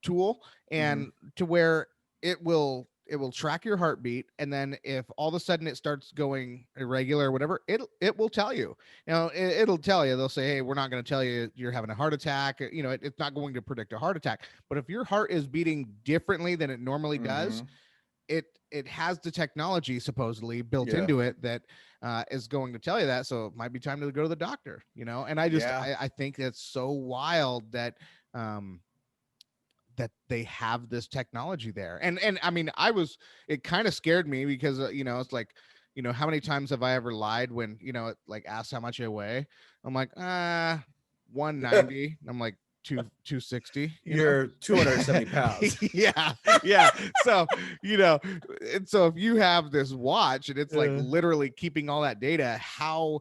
[SPEAKER 2] tool,
[SPEAKER 1] Mm-hmm.
[SPEAKER 2] and to where it will track your heartbeat, and then if all of a sudden it starts going irregular or whatever, it will tell you. It'll tell you. They'll say, hey, we're not going to tell you you're having a heart attack. It's not going to predict a heart attack. But if your heart is beating differently than it normally does,
[SPEAKER 1] Mm-hmm.
[SPEAKER 2] it has the technology supposedly built
[SPEAKER 1] Yeah.
[SPEAKER 2] into it that is going to tell you that. So it might be time to go to the doctor. And I just
[SPEAKER 1] Yeah.
[SPEAKER 2] I think that's so wild that um that they have this technology there. And I mean, it kind of scared me because it's like, how many times have I ever lied when it like asks how much I weigh? I'm like 190. I'm like 260.
[SPEAKER 1] You're 270 pounds.
[SPEAKER 2] Yeah, yeah. So and so if you have this watch and it's like
[SPEAKER 1] Uh,
[SPEAKER 2] literally keeping all that data, how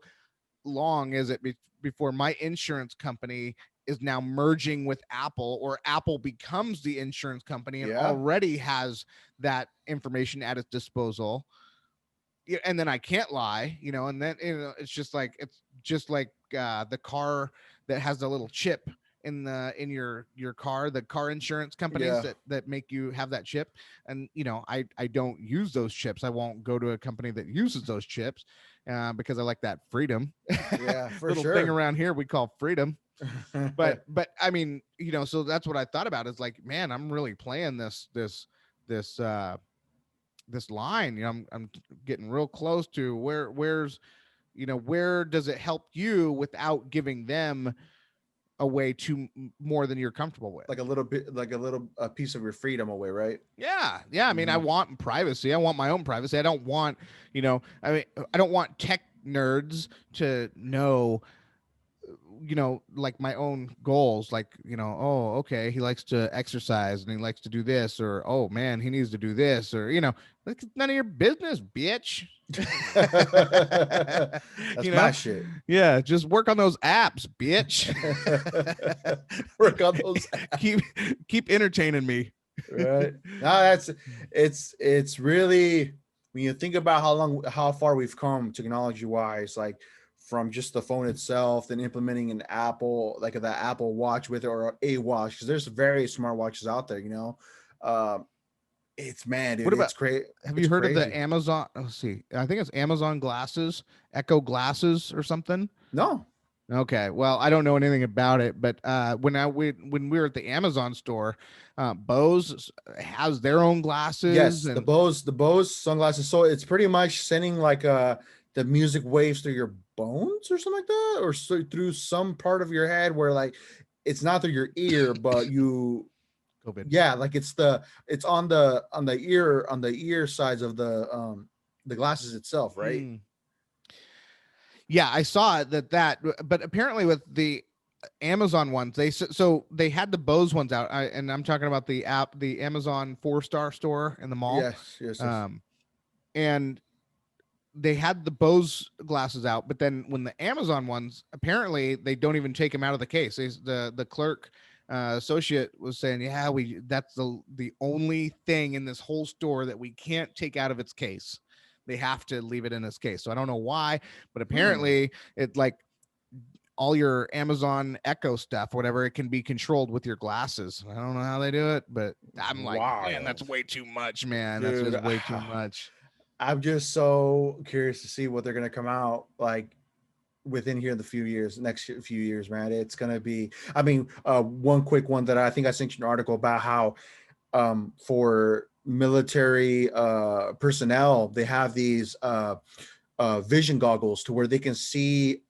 [SPEAKER 2] long is it before my insurance company is now merging with Apple, or Apple becomes the insurance company and
[SPEAKER 1] yeah.
[SPEAKER 2] already has that information at its disposal? Yeah, and then I can't lie, and then it's just like the car that has the little chip in your car, the car insurance companies
[SPEAKER 1] Yeah.
[SPEAKER 2] that make you have that chip. And I don't use those chips. I won't go to a company that uses those chips because I like that freedom.
[SPEAKER 1] Yeah, for
[SPEAKER 2] Little thing
[SPEAKER 1] sure.
[SPEAKER 2] around here we call freedom. But I mean, so that's what I thought about, is like, man, I'm really playing this this line. I'm getting real close to where does it help you without giving them away to more than you're comfortable with?
[SPEAKER 1] Like a little bit, like a piece of your freedom away, right?
[SPEAKER 2] Yeah, I mean, I
[SPEAKER 1] Mm-hmm.
[SPEAKER 2] want privacy. I want my own privacy. I don't want, I mean, I don't want tech nerds to know, like my own goals, like, oh, okay, he likes to exercise and he likes to do this, or oh man, he needs to do this, or like, it's none of your business, bitch.
[SPEAKER 1] That's
[SPEAKER 2] you
[SPEAKER 1] my
[SPEAKER 2] know
[SPEAKER 1] shit.
[SPEAKER 2] yeah, just work on those apps, bitch.
[SPEAKER 1] Work on those,
[SPEAKER 2] keep keep entertaining me.
[SPEAKER 1] right? No, it's really when you think about how far we've come technology wise, like from just the phone itself, then implementing an Apple, like the Apple Watch with it, or a watch, because there's various smartwatches out there, Um, it's man,
[SPEAKER 2] What
[SPEAKER 1] dude,
[SPEAKER 2] about,
[SPEAKER 1] it's great.
[SPEAKER 2] have you
[SPEAKER 1] It's
[SPEAKER 2] heard of the
[SPEAKER 1] crazy.
[SPEAKER 2] Amazon, let's see, I think it's Amazon glasses, Echo glasses or something?
[SPEAKER 1] No,
[SPEAKER 2] Okay, well, I don't know anything about it, but when we were at the Amazon store, Bose has their own glasses,
[SPEAKER 1] yes, the
[SPEAKER 2] and
[SPEAKER 1] Bose sunglasses. So it's pretty much sending like the music waves through your bones or something like that, or so through some part of your head where like it's not through your ear, but you
[SPEAKER 2] COVID.
[SPEAKER 1] yeah, like it's on the ear sides of the glasses itself, right?
[SPEAKER 2] Mm. Yeah, I saw it but apparently with the Amazon ones, so they had the Bose ones out, and I'm talking about the Amazon 4-star store in the mall,
[SPEAKER 1] Yes, yes, yes.
[SPEAKER 2] um, and they had the Bose glasses out, but then when the Amazon ones, apparently they don't even take them out of the case. The clerk associate was saying, yeah, we that's the only thing in this whole store that we can't take out of its case. They have to leave it in its case. So I don't know why, but
[SPEAKER 1] Hmm.
[SPEAKER 2] apparently it like all your Amazon Echo stuff, whatever, it can be controlled with your glasses. I don't know how they do it, but I'm like, man, that's
[SPEAKER 1] Wild,
[SPEAKER 2] way too much, man. That's
[SPEAKER 1] dude.
[SPEAKER 2] just way too much.
[SPEAKER 1] I'm just so curious to see what they're gonna come out like within here in the next few years, man. It's gonna be. I mean, one quick one that I think I sent you an article about how for military personnel they have these vision goggles to where they can see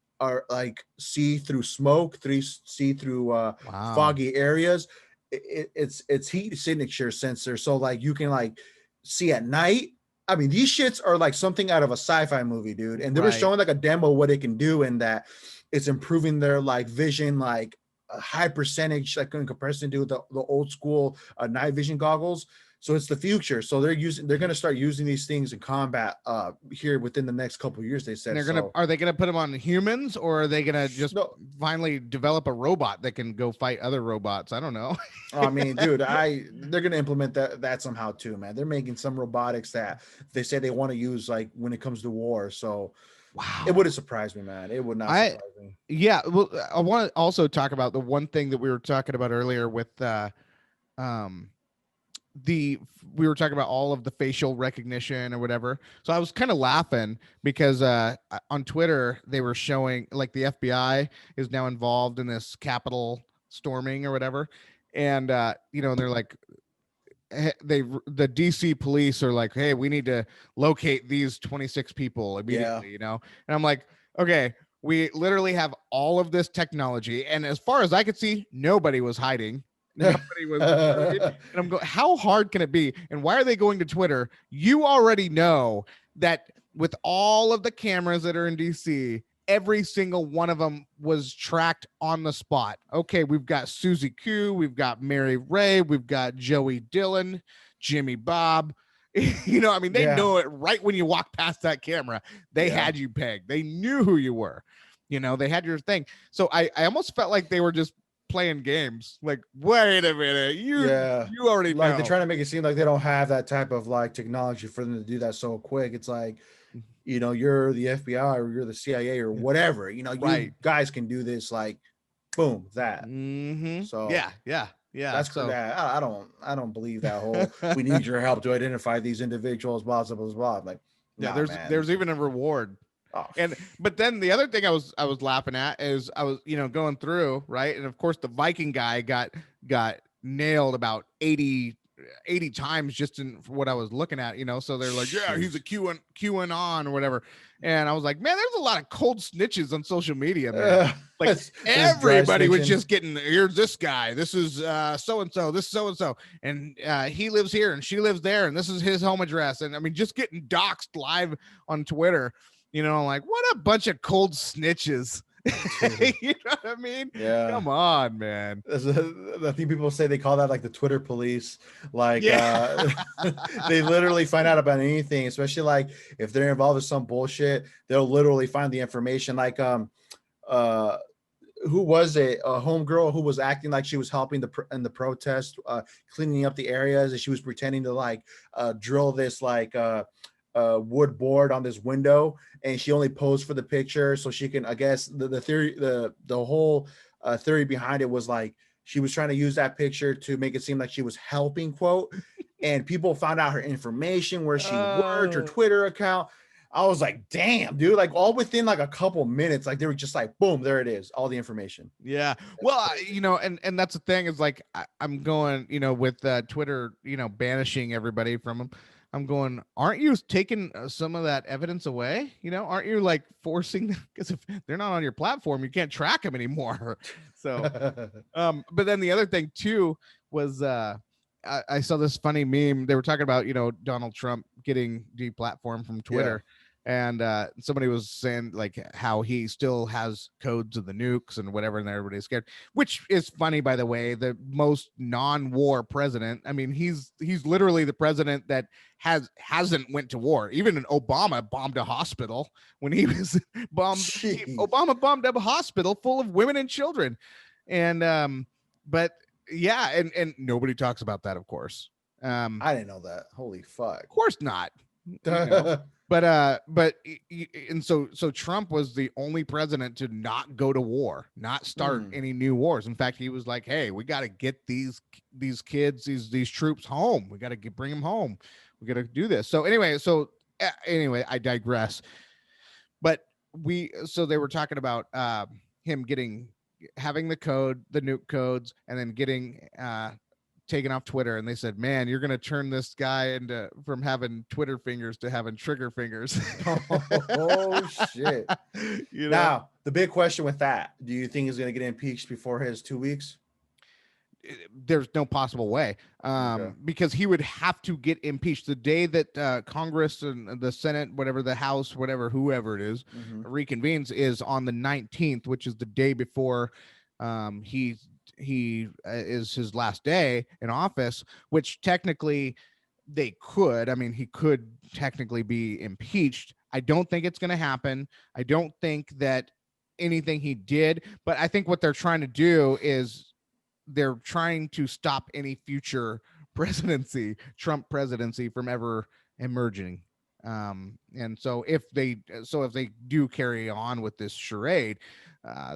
[SPEAKER 1] see through smoke, see through
[SPEAKER 2] Wow.
[SPEAKER 1] foggy areas. It's heat signature sensor, so like you can like see at night. I mean, these shits are like something out of a sci-fi movie, dude. And they were
[SPEAKER 2] Right.
[SPEAKER 1] showing like a demo of what it can do, and that it's improving their like vision, like a high percentage, like in comparison to the old school night vision goggles. So it's the future. So they're going to start using these things in combat here within the next couple of years. They
[SPEAKER 2] And
[SPEAKER 1] said so.
[SPEAKER 2] are they gonna put them on humans, or are they gonna just
[SPEAKER 1] No,
[SPEAKER 2] finally develop a robot that can go fight other robots? I don't know.
[SPEAKER 1] I mean, dude, they're going to implement that somehow too, man. They're making some robotics that they say they want to use like when it comes to war. So it
[SPEAKER 2] Wow.
[SPEAKER 1] wouldn't surprise me, man. It would not
[SPEAKER 2] I
[SPEAKER 1] surprise me.
[SPEAKER 2] Yeah, well, I want to also talk about the one thing that we were talking about earlier with um the we were talking about all of the facial recognition or whatever. So I was kind of laughing because on Twitter they were showing like the FBI is now involved in this Capitol storming or whatever. And they're like, the DC police are like, hey, we need to locate these 26 people
[SPEAKER 1] Yeah.
[SPEAKER 2] immediately, and I'm like, okay, we literally have all of this technology, and as far as I could see, nobody was hiding. Nobody was, and I'm going, how hard can it be? And why are they going to Twitter? You already know that with all of the cameras that are in DC, every single one of them was tracked on the spot. Okay, we've got Susie Q, we've got Mary Ray, we've got Joey Dillon, Jimmy Bob. I mean, they
[SPEAKER 1] Yeah.
[SPEAKER 2] know it right when you walk past that camera. They
[SPEAKER 1] Yeah.
[SPEAKER 2] had you pegged. They knew who you were. They had your thing. So I almost felt like they were just playing games. Like, wait a minute,
[SPEAKER 1] Yeah.
[SPEAKER 2] you already
[SPEAKER 1] Like they're
[SPEAKER 2] know.
[SPEAKER 1] trying to make it seem like they don't have that type of like technology for them to do that so quick. It's like, you're the FBI or you're the CIA or whatever. You
[SPEAKER 2] Right.
[SPEAKER 1] guys can do this like boom, that. So
[SPEAKER 2] Yeah, yeah, yeah.
[SPEAKER 1] that's
[SPEAKER 2] So
[SPEAKER 1] that. I don't believe that whole we need your help to identify these individuals, blah blah blah blah. Like,
[SPEAKER 2] yeah,
[SPEAKER 1] nah, man.
[SPEAKER 2] there's even a reward.
[SPEAKER 1] Oh,
[SPEAKER 2] And but then the other thing I was laughing at is I was going through, right, and of course the Viking guy got nailed about 80 times just in what I was looking at, so they're like, yeah, he's a
[SPEAKER 1] jeez.
[SPEAKER 2] QAnon or whatever. And I was like, man, there's a lot of cold snitches on social media, man. Like
[SPEAKER 1] This dry
[SPEAKER 2] everybody was
[SPEAKER 1] snitching.
[SPEAKER 2] just getting, here's this guy, this is so and so, this so and so, and he lives here and she lives there, and this is his home address. And I mean, just getting doxxed live on Twitter. Like, what a bunch of cold snitches. You know what I mean?
[SPEAKER 1] Yeah.
[SPEAKER 2] Come on, man.
[SPEAKER 1] I think people say they call that like the Twitter police. Like
[SPEAKER 2] Yeah.
[SPEAKER 1] they literally find out about anything, especially like if they're involved with some bullshit, they'll literally find the information. Like uh who was it? A homegirl who was acting like she was helping in the protest, cleaning up the areas, and she was pretending to like drill this like wood board on this window, and she only posed for the picture so she can, I guess the theory, the whole theory behind it was like she was trying to use that picture to make it seem like she was helping, quote, and people found out her information, where she worked, her
[SPEAKER 2] Oh,
[SPEAKER 1] Twitter account. I was like, damn, dude, like all within like a couple minutes, like they were just like, boom, there it is, all the information.
[SPEAKER 2] yeah.
[SPEAKER 1] That's
[SPEAKER 2] Well,
[SPEAKER 1] crazy.
[SPEAKER 2] and that's the thing is like I'm going, with Twitter, banishing everybody from them. I'm going, aren't you taking some of that evidence away? Aren't you like forcing them? Because if they're not on your platform, you can't track them anymore. So, but then the other thing too was I saw this funny meme. They were talking about Donald Trump getting deplatformed from
[SPEAKER 1] Yeah.
[SPEAKER 2] Twitter, and somebody was saying like how he still has codes of the nukes and whatever, and everybody's scared. Which is funny, by the way. The most non-war president. I mean, he's literally the president that hasn't went to war. Even Obama bombed a hospital when he was
[SPEAKER 1] Jeez.
[SPEAKER 2] Obama bombed up a hospital full of women and children, and but yeah, and nobody talks about that, of course.
[SPEAKER 1] I didn't know that. Holy fuck.
[SPEAKER 2] Of course not. and so Trump was the only president to not go to war, not start
[SPEAKER 1] Hmm.
[SPEAKER 2] any new wars. In fact, he was like, "Hey, we got to get these kids, these troops home. We got to bring them home. We got to do this." So anyway, I digress. But so they were talking about him having the nuke codes, and then getting taken off Twitter, and they said, "Man, you're going to turn this guy into from having Twitter fingers to having trigger fingers."
[SPEAKER 1] Oh shit!
[SPEAKER 2] you know,
[SPEAKER 1] Now the big question with that: do you think he's going to get impeached before his 2 weeks?
[SPEAKER 2] there's no possible way,
[SPEAKER 1] Okay.
[SPEAKER 2] because he would have to get impeached the day that Congress and the Senate, whatever, the House, whatever, whoever it is,
[SPEAKER 1] Mm-hmm.
[SPEAKER 2] reconvenes, is on the 19th, which is the day before he is his last day in office, which technically they could. I mean, he could technically be impeached. I don't think it's going to happen. I don't think that anything he did, but I think what they're trying to do is they're trying to stop any future Trump presidency, from ever emerging. And so if they do carry on with this charade,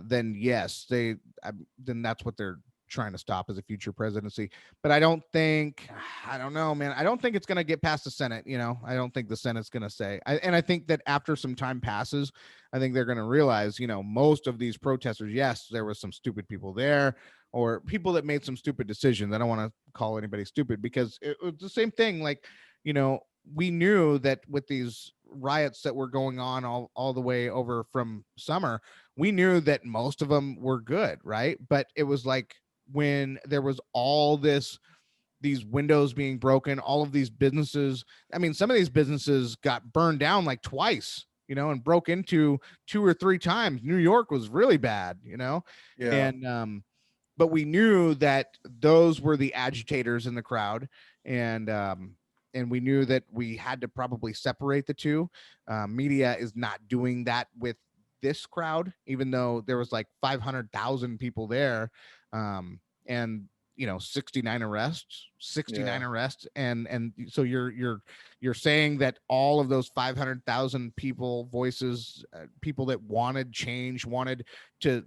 [SPEAKER 2] then yes, then that's what they're trying to stop, as a future presidency. But I don't know, man. I don't think it's going to get past the Senate. I don't think the Senate's going to say. And I think that after some time passes, I think they're going to realize, most of these protesters, yes, there was some stupid people there, or people that made some stupid decisions. I don't want to call anybody stupid, because it was the same thing. Like, we knew that with these riots that were going on all the way over from summer, we knew that most of them were good, right? But it was like, when there was all these windows being broken, all of these businesses. I mean, some of these businesses got burned down like twice, and broke into 2 or 3 times. New York was really bad.
[SPEAKER 1] Yeah.
[SPEAKER 2] And but we knew that those were the agitators in the crowd, and we knew that we had to probably separate the two. Media is not doing that with this crowd, even though there was like 500,000 people there, and 69
[SPEAKER 1] Yeah.
[SPEAKER 2] arrests, and so you're saying that all of those 500,000 people voices, people that wanted change, wanted to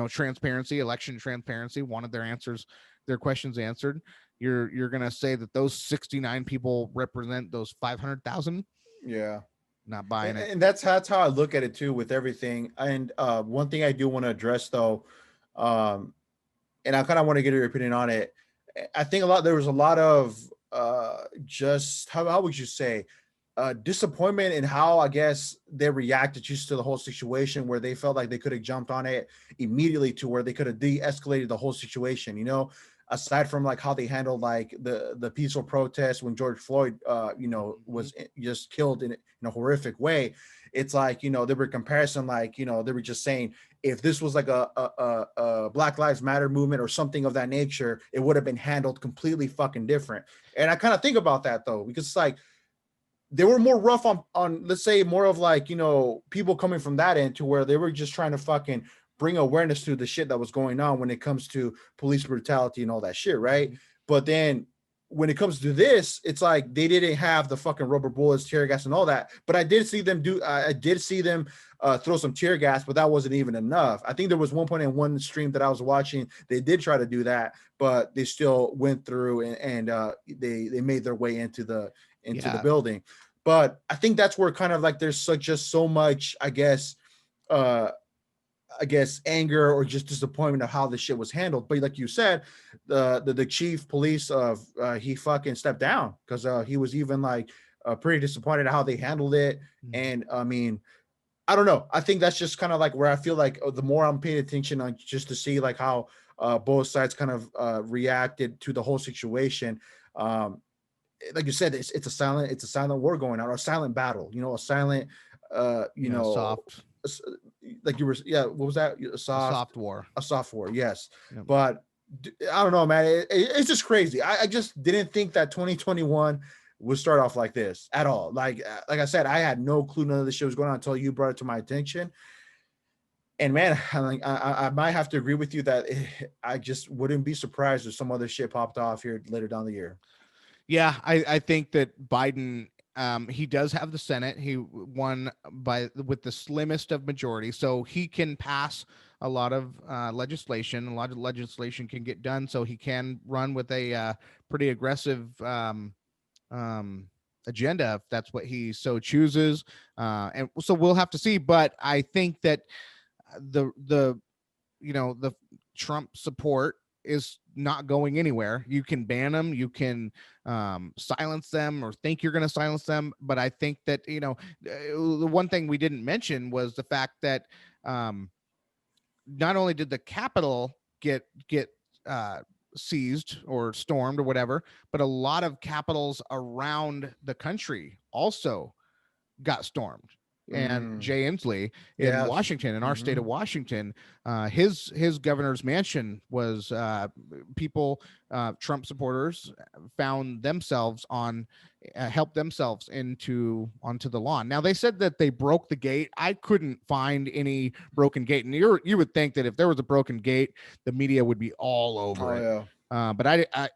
[SPEAKER 2] transparency, election transparency, wanted their questions answered. You're gonna say that those 69 people represent those 500,000?
[SPEAKER 1] Yeah.
[SPEAKER 2] Not buying it.
[SPEAKER 1] And that's how I look at it too with everything. And one thing I do want to address though, um, and I kind of want to get your opinion on it. I think there was a lot of just how would you say disappointment in how I guess they reacted just to the whole situation, where they felt like they could have jumped on it immediately, to where they could have de-escalated the whole situation. Aside from like how they handled like the peaceful protest when George Floyd, was just killed in a horrific way. It's like, they were comparison, like, they were just saying, if this was like a Black Lives Matter movement or something of that nature, it would have been handled completely fucking different. And I kind of think about that though, because it's like they were more rough on let's say more of like, people coming from that end, to where they were just trying to fucking bring awareness to the shit that was going on when it comes to police brutality and all that shit, right? But then when it comes to this, it's like they didn't have the fucking rubber bullets, tear gas, and all that. But I did see them throw some tear gas, but that wasn't even enough. I think there was one point in one stream that I was watching, they did try to do that, but they still went through, and they made their way into the building. But I think that's where kind of like there's just so much, uh anger or just disappointment of how this shit was handled. But like you said, the chief police of he fucking stepped down, because he was even like pretty disappointed at how they handled it. And I mean, I don't know. I think that's just kind of like where I feel like the more I'm paying attention on, just to see like how both sides kind of reacted to the whole situation. Like you said, it's a silent war going on, or a silent battle. A silent,
[SPEAKER 2] Soft.
[SPEAKER 1] like you were, yeah. What was that?
[SPEAKER 2] A soft war.
[SPEAKER 1] A soft war. Yes,
[SPEAKER 2] Yep.
[SPEAKER 1] but I don't know, man. It's just crazy. I just didn't think that 2021 would start off like this at all. Like I said, I had no clue none of this shit was going on until you brought it to my attention. And man, I might have to agree with you that I just wouldn't be surprised if some other shit popped off here later down the year.
[SPEAKER 2] Yeah, I think that Biden, he does have the Senate. He won with the slimmest of majority, so he can pass a lot of legislation. A lot of legislation can get done, so he can run with a pretty aggressive agenda if that's what he so chooses. And so we'll have to see. But I think that the the Trump support is not going anywhere. You can ban them, you can silence them, or think you're going to silence them. But I think that the one thing we didn't mention was the fact that not only did the Capitol get seized or stormed or whatever, but a lot of capitals around the country also got stormed. And Jay Inslee in Washington, in our state of Washington, his governor's mansion was people, Trump supporters, found themselves helped themselves onto the lawn. Now they said that they broke the gate. I couldn't find any broken gate, and you would think that if there was a broken gate, the media would be all over it. Yeah. But I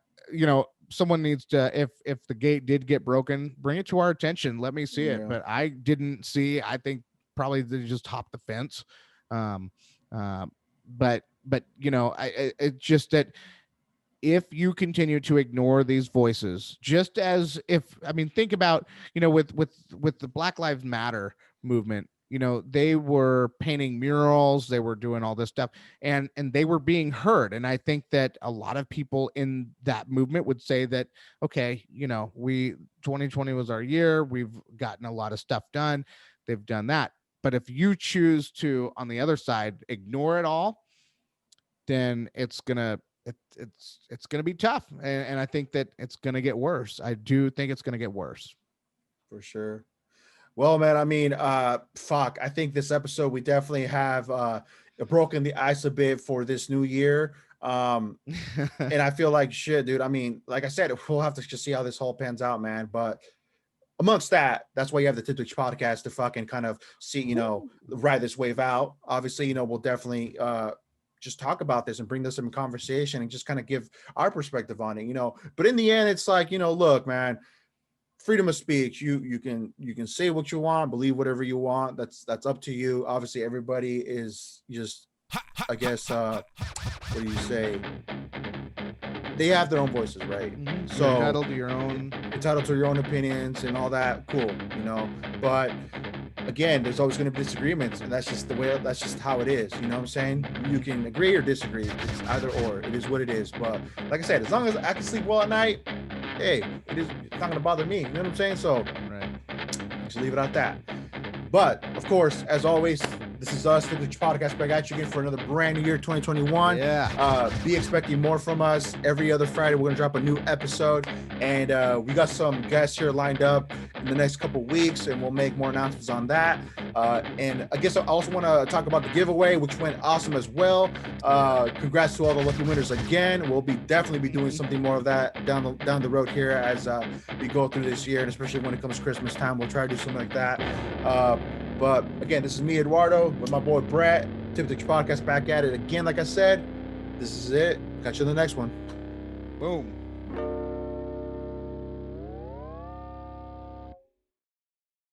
[SPEAKER 2] someone needs to, if the gate did get broken, bring it to our attention. Let me see it. But I didn't see. I think probably they just hopped the fence. But it's just that if you continue to ignore these voices, just as think about, with the Black Lives Matter movement, they were painting murals, they were doing all this stuff, and they were being heard. And I think that a lot of people in that movement would say that, okay, 2020 was our year. We've gotten a lot of stuff done. They've done that. But if you choose to, on the other side, ignore it all, then it's gonna be tough. And I think that it's gonna get worse. I do think it's gonna get worse.
[SPEAKER 1] For sure. Well, man, I think this episode, we definitely have broken the ice a bit for this new year. And I feel like shit, dude. Like I said, we'll have to just see how this whole pans out, man. But amongst that's why you have the Tumultuous podcast to fucking kind of see, ride this wave out. Obviously, we'll definitely just talk about this and bring this in conversation and just kind of give our perspective on it, But in the end, it's like, look, man, freedom of speech. You can say what you want, believe whatever you want. That's up to you. Obviously, everybody is just, I guess, what do you say? They have their own voices, right?
[SPEAKER 2] Mm-hmm.
[SPEAKER 1] So
[SPEAKER 2] you're entitled to your own
[SPEAKER 1] opinions and all that. Cool, But again, there's always going to be disagreements, and that's just how it is. You know what I'm saying? You can agree or disagree. It's either or. It is what it is. But like I said, as long as I can sleep well at night, hey, it's not going to bother me. You know what I'm saying? So just leave it at that. But of course, as always, this is us, the podcast back at you again for another brand new year, 2021.
[SPEAKER 2] Yeah.
[SPEAKER 1] Be expecting more from us. Every other Friday, we're going to drop a new episode. And we got some guests here lined up in the next couple weeks, and we'll make more announcements on that. And I guess I also want to talk about the giveaway, which went awesome as well. Congrats to all the lucky winners again. We'll definitely be doing something more of that down the road here as we go through this year, and especially when it comes to Christmas time, we'll try to do something like that. But again, this is me, Eduardo, with my boy Brett. Tumultuous podcast back at it again. Like I said, this is it. Catch you in the next one.
[SPEAKER 2] Boom.